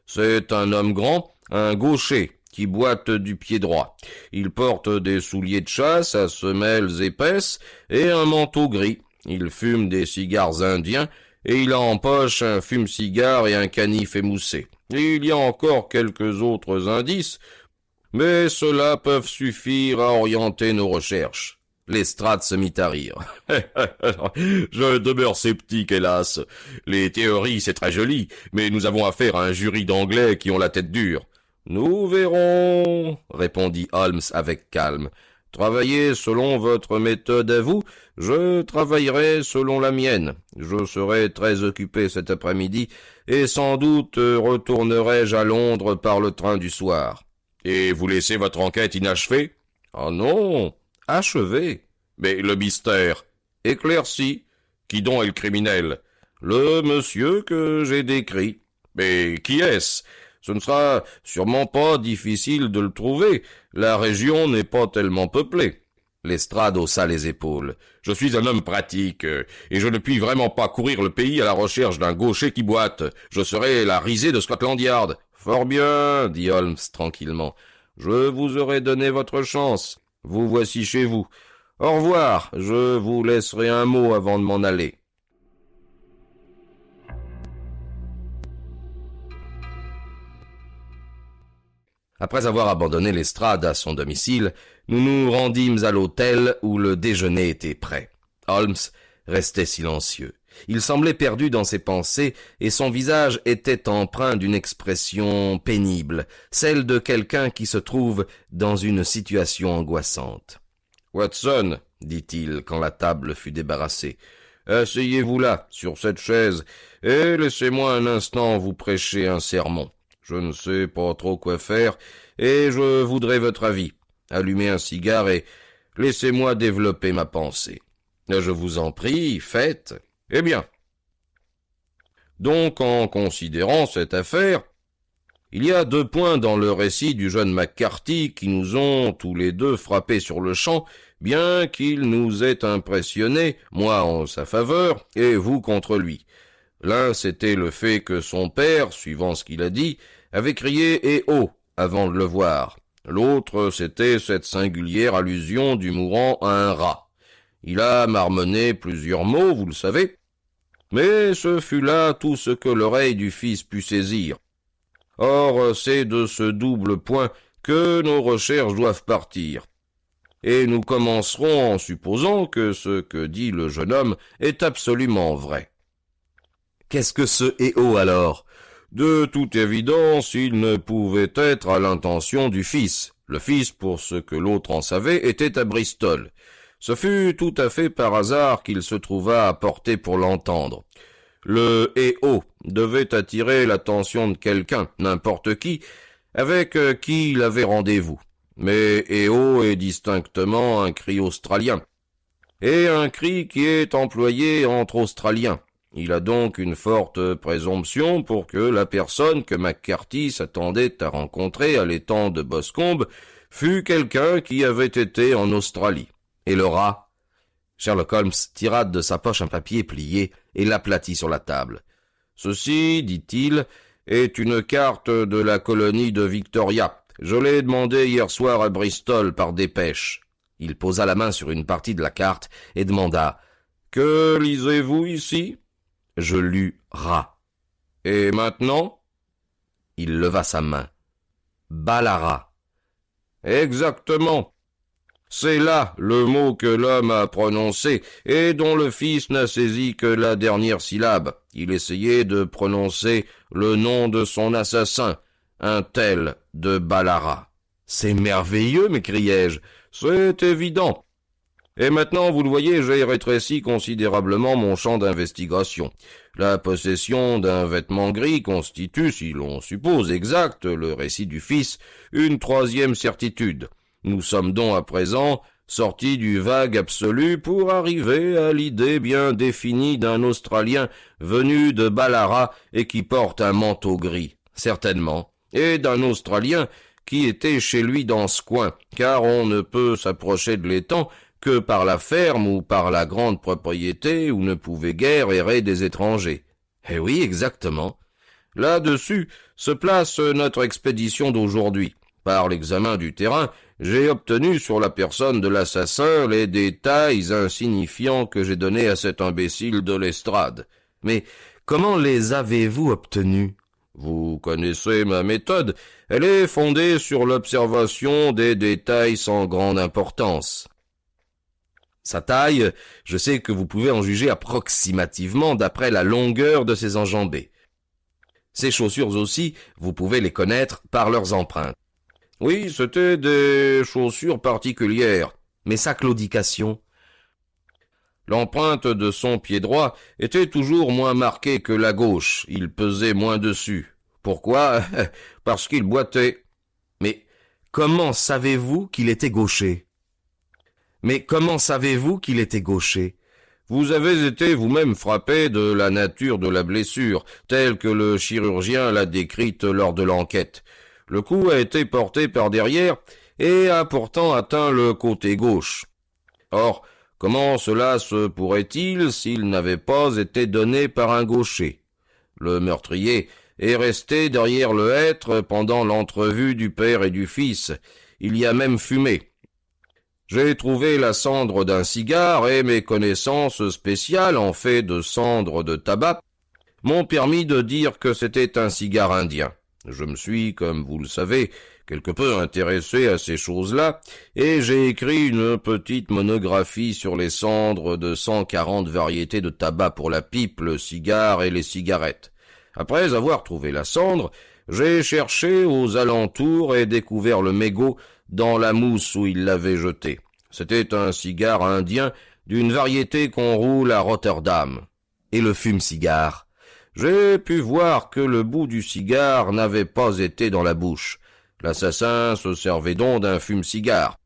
C'est un homme grand, un gaucher, qui boite du pied droit. Il porte des souliers de chasse à semelles épaisses et un manteau gris. Il fume des cigares indiens, et il a en poche un fume-cigare et un canif émoussé. Il y a encore quelques autres indices, mais ceux-là peuvent suffire à orienter nos recherches. » Lestrade se mit à rire. « Je demeure sceptique, hélas. Les théories, c'est très joli, mais nous avons affaire à un jury d'Anglais qui ont la tête dure. »« Nous verrons, » répondit Holmes avec calme. « Travaillez selon votre méthode à vous, je travaillerai selon la mienne. Je serai très occupé cet après-midi, et sans doute retournerai-je à Londres par le train du soir. »« Et vous laissez votre enquête inachevée ?»« Ah non, achevée. »« Mais le mystère ?»« Éclairci. »« Qui donc est le criminel ?»« Le monsieur que j'ai décrit. »« Mais qui est-ce ?» Ce ne sera sûrement pas difficile de le trouver. La région n'est pas tellement peuplée. » Lestrade haussa les épaules. « Je suis un homme pratique, et je ne puis vraiment pas courir le pays à la recherche d'un gaucher qui boite. Je serai la risée de Scotland Yard. »« Fort bien, dit Holmes tranquillement. Je vous aurai donné votre chance. Vous voici chez vous. Au revoir, je vous laisserai un mot avant de m'en aller. » Après avoir abandonné Lestrade à son domicile, nous nous rendîmes à l'hôtel où le déjeuner était prêt. Holmes restait silencieux. Il semblait perdu dans ses pensées et son visage était empreint d'une expression pénible, celle de quelqu'un qui se trouve dans une situation angoissante. « Watson, dit-il quand la table fut débarrassée, asseyez-vous là, sur cette chaise, et laissez-moi un instant vous prêcher un sermon. Je ne sais pas trop quoi faire, et je voudrais votre avis. Allumez un cigare et laissez-moi développer ma pensée. » « Je vous en prie, faites. » « Eh bien, donc en considérant cette affaire, Il y a 2 points dans le récit du jeune McCarthy qui nous ont tous les deux frappés sur le champ, bien qu'il nous ait impressionnés, moi en sa faveur et vous contre lui. L'un, c'était le fait que son père, suivant ce qu'il a dit, avait crié « Eh oh !» avant de le voir. L'autre, c'était cette singulière allusion du mourant à un rat. Il a marmonné plusieurs mots, vous le savez, mais ce fut là tout ce que l'oreille du fils put saisir. Or, c'est de ce double point que nos recherches doivent partir. Et nous commencerons en supposant que ce que dit le jeune homme est absolument vrai. Qu'est-ce que ce « eh oh » alors ? De toute évidence, il ne pouvait être à l'intention du fils. Le fils, pour ce que l'autre en savait, était à Bristol. Ce fut tout à fait par hasard qu'il se trouva à portée pour l'entendre. Le « eh oh » devait attirer l'attention de quelqu'un, n'importe qui, avec qui il avait rendez-vous. Mais « eh oh » est distinctement un cri australien, et un cri qui est employé entre Australiens. Il a donc une forte présomption pour que la personne que McCarthy s'attendait à rencontrer à l'étang de Boscombe fût quelqu'un qui avait été en Australie. Et le rat ? Sherlock Holmes tira de sa poche un papier plié et l'aplatit sur la table. « Ceci, dit-il, est une carte de la colonie de Victoria. Je l'ai demandée hier soir à Bristol par dépêche. » Il posa la main sur une partie de la carte et demanda « Que lisez-vous ici ?» Je lus « rat ». « Et maintenant ?» Il leva sa main. « Ballarat ». « Exactement. C'est là le mot que l'homme a prononcé et dont le fils n'a saisi que la dernière syllabe. Il essayait de prononcer le nom de son assassin, un tel de Ballarat. »« C'est merveilleux !» m'écriai-je. « C'est évident. Et maintenant, vous le voyez, j'ai rétréci considérablement mon champ d'investigation. La possession d'un vêtement gris constitue, si l'on suppose exact le récit du fils, une 3e certitude. Nous sommes donc à présent sortis du vague absolu pour arriver à l'idée bien définie d'un Australien venu de Ballarat et qui porte un manteau gris, certainement, et d'un Australien qui était chez lui dans ce coin, car on ne peut s'approcher de l'étang que par la ferme ou par la grande propriété où ne pouvaient guère errer des étrangers. Eh oui, exactement. Là-dessus se place notre expédition d'aujourd'hui. Par l'examen du terrain, j'ai obtenu sur la personne de l'assassin les détails insignifiants que j'ai donnés à cet imbécile de Lestrade. Mais comment les avez-vous obtenus ? Vous connaissez ma méthode. Elle est fondée sur l'observation des détails sans grande importance. Sa taille, je sais que vous pouvez en juger approximativement d'après la longueur de ses enjambées. Ses chaussures aussi, vous pouvez les connaître par leurs empreintes. Oui, c'était des chaussures particulières. Mais sa claudication? L'empreinte de son pied droit était toujours moins marquée que la gauche. Il pesait moins dessus. Pourquoi? Parce qu'il boitait. Mais comment savez-vous qu'il était gaucher? Vous avez été vous-même frappé de la nature de la blessure, telle que le chirurgien l'a décrite lors de l'enquête. Le coup a été porté par derrière et a pourtant atteint le côté gauche. Or, comment cela se pourrait-il s'il n'avait pas été donné par un gaucher? Le meurtrier est resté derrière le hêtre pendant l'entrevue du père et du fils. Il y a même fumé. J'ai trouvé la cendre d'un cigare et mes connaissances spéciales en fait de cendre de tabac m'ont permis de dire que c'était un cigare indien. Je me suis, comme vous le savez, quelque peu intéressé à ces choses-là, et j'ai écrit une petite monographie sur les cendres de 140 variétés de tabac pour la pipe, le cigare et les cigarettes. Après avoir trouvé la cendre, j'ai cherché aux alentours et découvert le mégot dans la mousse où il l'avait jeté. C'était un cigare indien d'une variété qu'on roule à Rotterdam. Et le fume-cigare? J'ai pu voir que le bout du cigare n'avait pas été dans la bouche. L'assassin se servait donc d'un fume-cigare.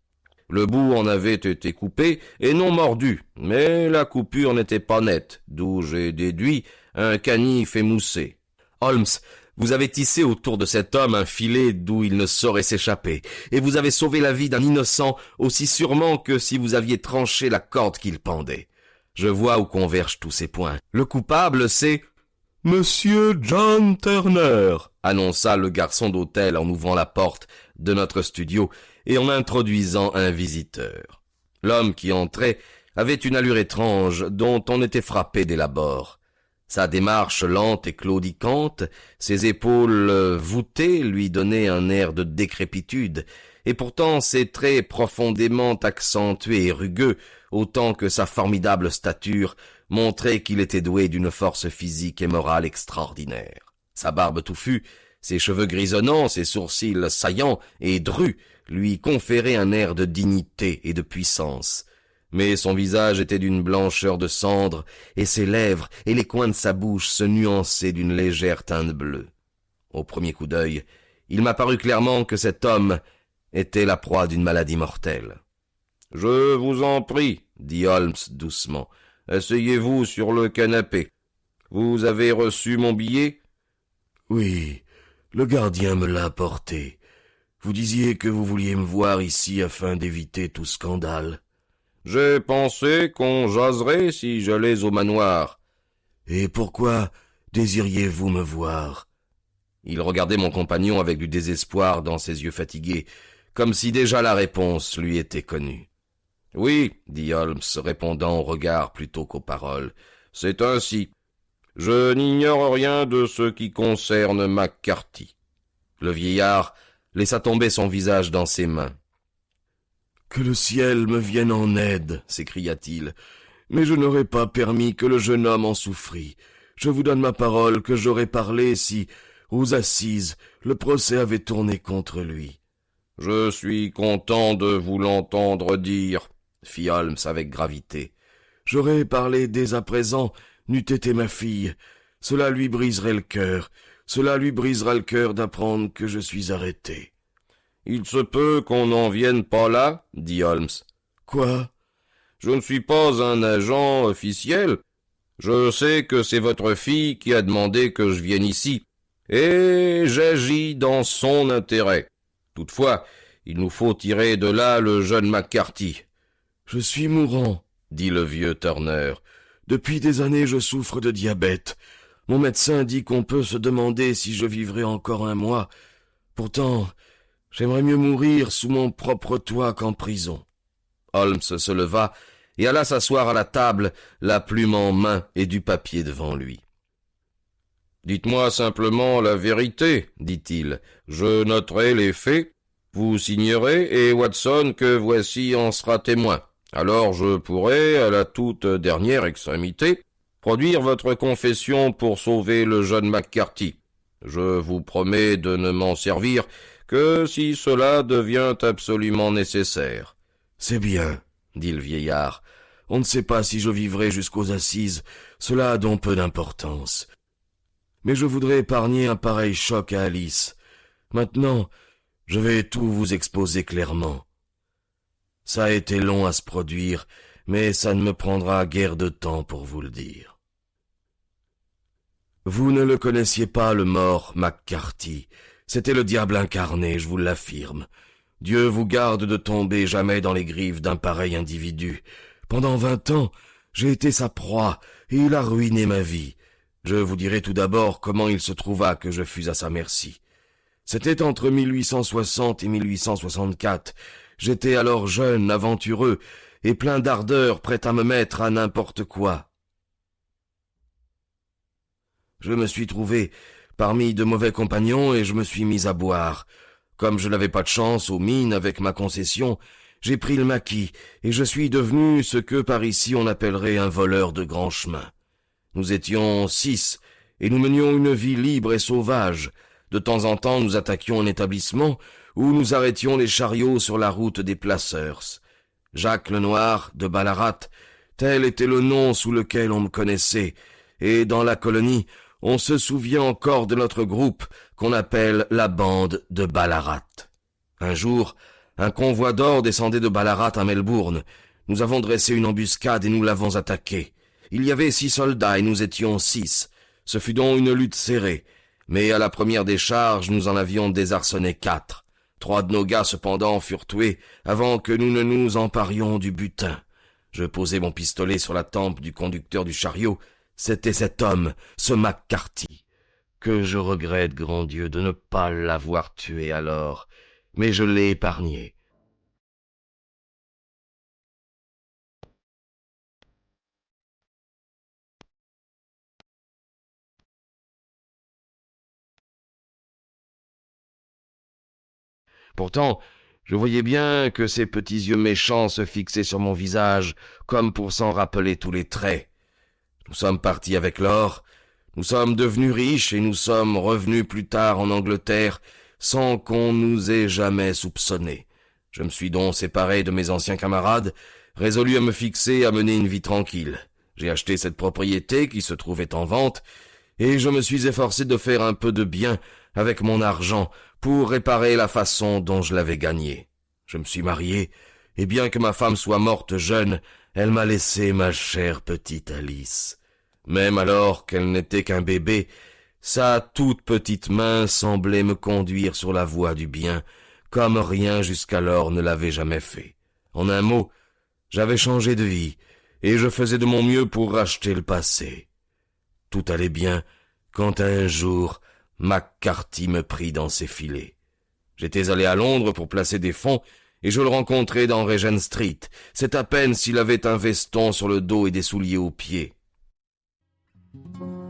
Le bout en avait été coupé et non mordu, mais la coupure n'était pas nette, d'où j'ai déduit un canif émoussé. Holmes, Vous avez tissé autour de cet homme un filet d'où il ne saurait s'échapper, et vous avez sauvé la vie d'un innocent aussi sûrement que si vous aviez tranché la corde qu'il pendait. Je vois où convergent tous ces points. Le coupable, c'est « Monsieur John Turner », annonça le garçon d'hôtel en ouvrant la porte de notre studio et en introduisant un visiteur. L'homme qui entrait avait une allure étrange dont on était frappé dès l'abord. Sa démarche lente et claudicante, ses épaules voûtées lui donnaient un air de décrépitude, et pourtant ses traits profondément accentués et rugueux, autant que sa formidable stature, montraient qu'il était doué d'une force physique et morale extraordinaire. Sa barbe touffue, ses cheveux grisonnants, ses sourcils saillants et drus lui conféraient un air de dignité et de puissance. Mais son visage était d'une blancheur de cendre, et ses lèvres et les coins de sa bouche se nuançaient d'une légère teinte bleue. Au premier coup d'œil, il m'apparut clairement que cet homme était la proie d'une maladie mortelle. « Je vous en prie, » dit Holmes doucement, « asseyez-vous sur le canapé. Vous avez reçu mon billet ?»« Oui, le gardien me l'a apporté. Vous disiez que vous vouliez me voir ici afin d'éviter tout scandale. » « J'ai pensé qu'on jaserait si j'allais au manoir. »« Et pourquoi désiriez-vous me voir ?» Il regardait mon compagnon avec du désespoir dans ses yeux fatigués, comme si déjà la réponse lui était connue. « Oui, dit Holmes, répondant au regard plutôt qu'aux paroles, c'est ainsi. Je n'ignore rien de ce qui concerne McCarthy. » Le vieillard laissa tomber son visage dans ses mains. « Que le ciel me vienne en aide, s'écria-t-il, mais je n'aurais pas permis que le jeune homme en souffrît. Je vous donne ma parole que j'aurais parlé si, aux assises, le procès avait tourné contre lui. »« Je suis content de vous l'entendre dire, » fit Holmes avec gravité. « J'aurais parlé dès à présent, n'eût été ma fille. Cela lui briserait le cœur. Cela lui brisera le cœur d'apprendre que je suis arrêté. » « Il se peut qu'on n'en vienne pas là, » dit Holmes. « Quoi ? » ?»« Je ne suis pas un agent officiel. Je sais que c'est votre fille qui a demandé que je vienne ici, et j'agis dans son intérêt. Toutefois, il nous faut tirer de là le jeune McCarthy. »« Je suis mourant, » dit le vieux Turner. « Depuis des années, je souffre de diabète. Mon médecin dit qu'on peut se demander si je vivrai encore un mois. Pourtant, j'aimerais mieux mourir sous mon propre toit qu'en prison. » Holmes se leva et alla s'asseoir à la table, la plume en main et du papier devant lui. « Dites-moi simplement la vérité, dit-il. Je noterai les faits, vous signerez, et Watson, que voici, en sera témoin. Alors je pourrai, à la toute dernière extrémité, produire votre confession pour sauver le jeune McCarthy. Je vous promets de ne m'en servir que si cela devient absolument nécessaire. »« C'est bien, » dit le vieillard. « On ne sait pas si je vivrai jusqu'aux assises, cela a donc peu d'importance. Mais je voudrais épargner un pareil choc à Alice. Maintenant, je vais tout vous exposer clairement. Ça a été long à se produire, mais ça ne me prendra guère de temps pour vous le dire. Vous ne le connaissiez pas, le mort McCarthy. C'était le diable incarné, je vous l'affirme. Dieu vous garde de tomber jamais dans les griffes d'un pareil individu. Pendant 20 ans, j'ai été sa proie, et il a ruiné ma vie. Je vous dirai tout d'abord comment il se trouva que je fus à sa merci. C'était entre 1860 et 1864. J'étais alors jeune, aventureux, et plein d'ardeur, prêt à me mettre à n'importe quoi. Je me suis trouvé parmi de mauvais compagnons et je me suis mis à boire. Comme je n'avais pas de chance aux mines avec ma concession, j'ai pris le maquis et je suis devenu ce que par ici on appellerait un voleur de grand chemin. Nous étions 6 et nous menions une vie libre et sauvage. De temps en temps, nous attaquions un établissement où nous arrêtions les chariots sur la route des placeurs. Jacques le Noir de Ballarat, tel était le nom sous lequel on me connaissait, et dans la colonie, on se souvient encore de notre groupe qu'on appelle la bande de Ballarat. Un jour, un convoi d'or descendait de Ballarat à Melbourne. Nous avons dressé une embuscade et nous l'avons attaqué. Il y avait 6 soldats et nous étions 6. Ce fut donc une lutte serrée. Mais à la première décharge, nous en avions désarçonné 4. 3 de nos gars, cependant, furent tués avant que nous ne nous emparions du butin. Je posai mon pistolet sur la tempe du conducteur du chariot. C'était cet homme, ce McCarthy, que je regrette, grand Dieu, de ne pas l'avoir tué alors, mais je l'ai épargné. Pourtant, je voyais bien que ses petits yeux méchants se fixaient sur mon visage, comme pour s'en rappeler tous les traits. Nous sommes partis avec l'or, nous sommes devenus riches et nous sommes revenus plus tard en Angleterre sans qu'on nous ait jamais soupçonnés. Je me suis donc séparé de mes anciens camarades, résolu à me fixer à mener une vie tranquille. J'ai acheté cette propriété qui se trouvait en vente, et je me suis efforcé de faire un peu de bien avec mon argent pour réparer la façon dont je l'avais gagné. Je me suis marié, et bien que ma femme soit morte jeune, elle m'a laissé ma chère petite Alice. Même alors qu'elle n'était qu'un bébé, sa toute petite main semblait me conduire sur la voie du bien, comme rien jusqu'alors ne l'avait jamais fait. En un mot, j'avais changé de vie, et je faisais de mon mieux pour racheter le passé. Tout allait bien, quand un jour, McCarthy me prit dans ses filets. J'étais allé à Londres pour placer des fonds, et je le rencontrai dans Regent Street. C'est à peine s'il avait un veston sur le dos et des souliers aux pieds. «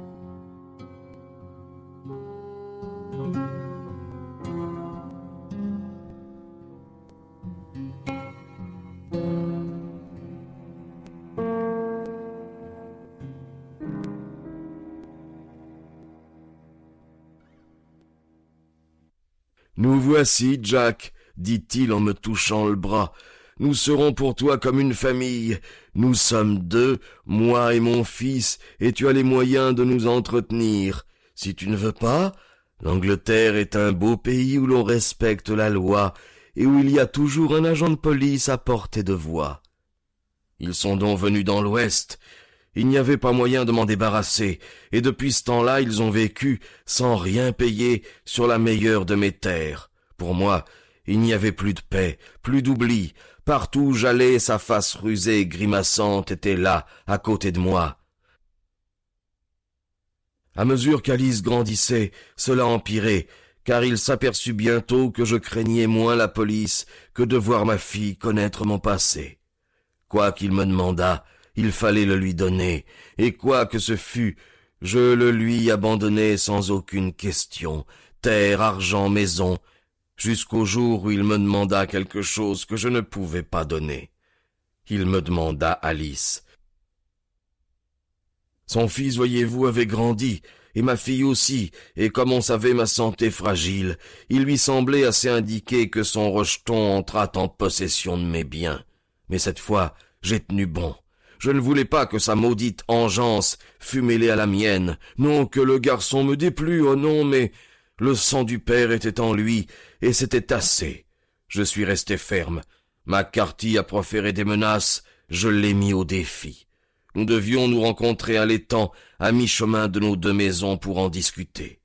Nous voici, Jack, dit-il en me touchant le bras. Nous serons pour toi comme une famille. Nous sommes 2, moi et mon fils, et tu as les moyens de nous entretenir. Si tu ne veux pas, l'Angleterre est un beau pays où l'on respecte la loi et où il y a toujours un agent de police à portée de voix. Ils sont donc venus dans l'Ouest. Il n'y avait pas moyen de m'en débarrasser, et depuis ce temps-là, ils ont vécu, sans rien payer, sur la meilleure de mes terres. Pour moi, il n'y avait plus de paix, plus d'oubli. Partout où j'allais, sa face rusée et grimaçante était là, à côté de moi. À mesure qu'Alice grandissait, cela empirait, car il s'aperçut bientôt que je craignais moins la police que de voir ma fille connaître mon passé. Quoi qu'il me demandât, il fallait le lui donner, et quoi que ce fût, je le lui abandonnai sans aucune question, terre, argent, maison, jusqu'au jour où il me demanda quelque chose que je ne pouvais pas donner. Il me demanda Alice. Son fils, voyez-vous, avait grandi, et ma fille aussi, et comme on savait ma santé fragile, il lui semblait assez indiqué que son rejeton entrât en possession de mes biens. Mais cette fois, j'ai tenu bon. Je ne voulais pas que sa maudite engeance fût mêlée à la mienne. Non, que le garçon me déplût, oh non, mais le sang du père était en lui, et c'était assez. Je suis resté ferme. McCarthy a proféré des menaces, je l'ai mis au défi. Nous devions nous rencontrer à l'étang, à mi-chemin de nos 2 maisons pour en discuter.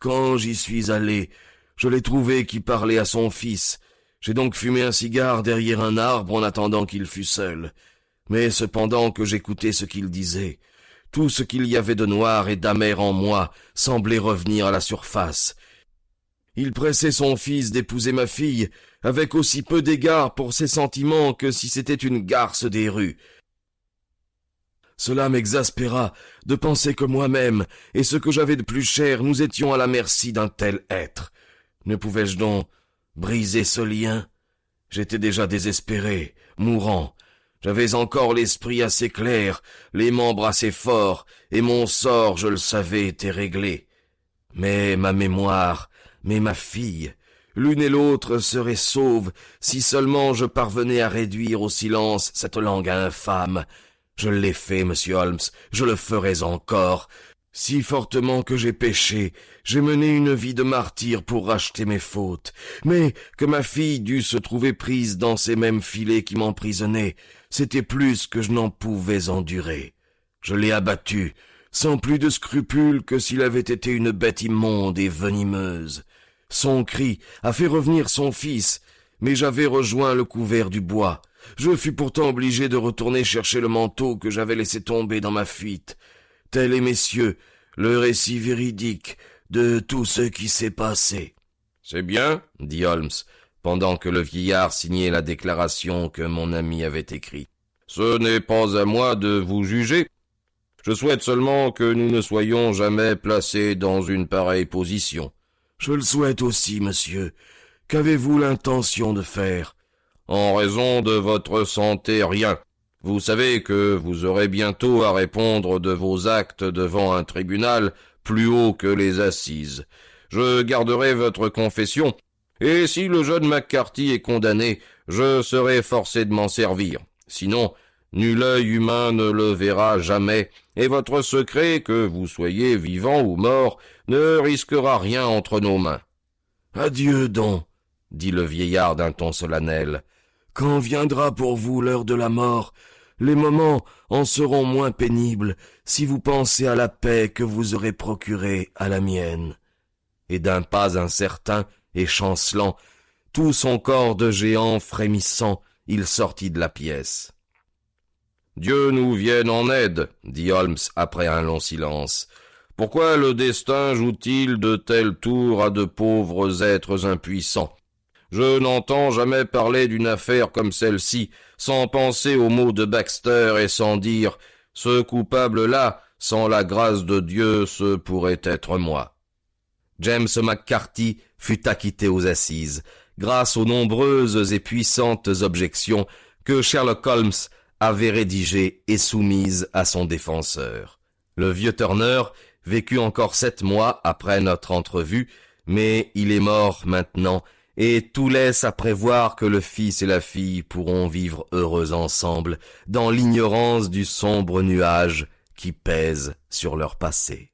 Quand j'y suis allé, je l'ai trouvé qui parlait à son fils. J'ai donc fumé un cigare derrière un arbre en attendant qu'il fût seul. Mais cependant que j'écoutais ce qu'il disait, tout ce qu'il y avait de noir et d'amer en moi semblait revenir à la surface. Il pressait son fils d'épouser ma fille, avec aussi peu d'égard pour ses sentiments que si c'était une garce des rues. Cela m'exaspéra de penser que moi-même et ce que j'avais de plus cher, nous étions à la merci d'un tel être. Ne pouvais-je donc briser ce lien? J'étais déjà désespéré, mourant. J'avais encore l'esprit assez clair, les membres assez forts, et mon sort, je le savais, était réglé. Mais ma mémoire, mais ma fille, l'une et l'autre seraient sauves si seulement je parvenais à réduire au silence cette langue infâme. Je l'ai fait, monsieur Holmes, je le ferai encore. Si fortement que j'ai péché, j'ai mené une vie de martyr pour racheter mes fautes, mais que ma fille dût se trouver prise dans ces mêmes filets qui m'emprisonnaient, c'était plus que je n'en pouvais endurer. Je l'ai abattue, sans plus de scrupules que s'il avait été une bête immonde et venimeuse. Son cri a fait revenir son fils, mais j'avais rejoint le couvert du bois. Je fus pourtant obligé de retourner chercher le manteau que j'avais laissé tomber dans ma fuite. Tel est, messieurs, le récit véridique de tout ce qui s'est passé. « C'est bien, » dit Holmes, pendant que le vieillard signait la déclaration que mon ami avait écrite. « Ce n'est pas à moi de vous juger. Je souhaite seulement que nous ne soyons jamais placés dans une pareille position. »« Je le souhaite aussi, monsieur. Qu'avez-vous l'intention de faire ?»« En raison de votre santé, rien. Vous savez que vous aurez bientôt à répondre de vos actes devant un tribunal plus haut que les assises. Je garderai votre confession, et si le jeune McCarthy est condamné, je serai forcé de m'en servir. Sinon, nul œil humain ne le verra jamais, et votre secret, que vous soyez vivant ou mort, ne risquera rien entre nos mains. »« Adieu donc, » dit le vieillard d'un ton solennel. « Quand viendra pour vous l'heure de la mort, les moments en seront moins pénibles si vous pensez à la paix que vous aurez procurée à la mienne. » Et d'un pas incertain et chancelant, tout son corps de géant frémissant, il sortit de la pièce. « Dieu nous vienne en aide, » dit Holmes après un long silence. « Pourquoi le destin joue-t-il de tels tours à de pauvres êtres impuissants ? Je n'entends jamais parler d'une affaire comme celle-ci sans penser aux mots de Baxter et sans dire « ce coupable-là, sans la grâce de Dieu, ce pourrait être moi ». James McCarthy fut acquitté aux assises, grâce aux nombreuses et puissantes objections que Sherlock Holmes avait rédigées et soumises à son défenseur. Le vieux Turner vécut encore 7 mois après notre entrevue, mais il est mort maintenant, et tout laisse à prévoir que le fils et la fille pourront vivre heureux ensemble dans l'ignorance du sombre nuage qui pèse sur leur passé.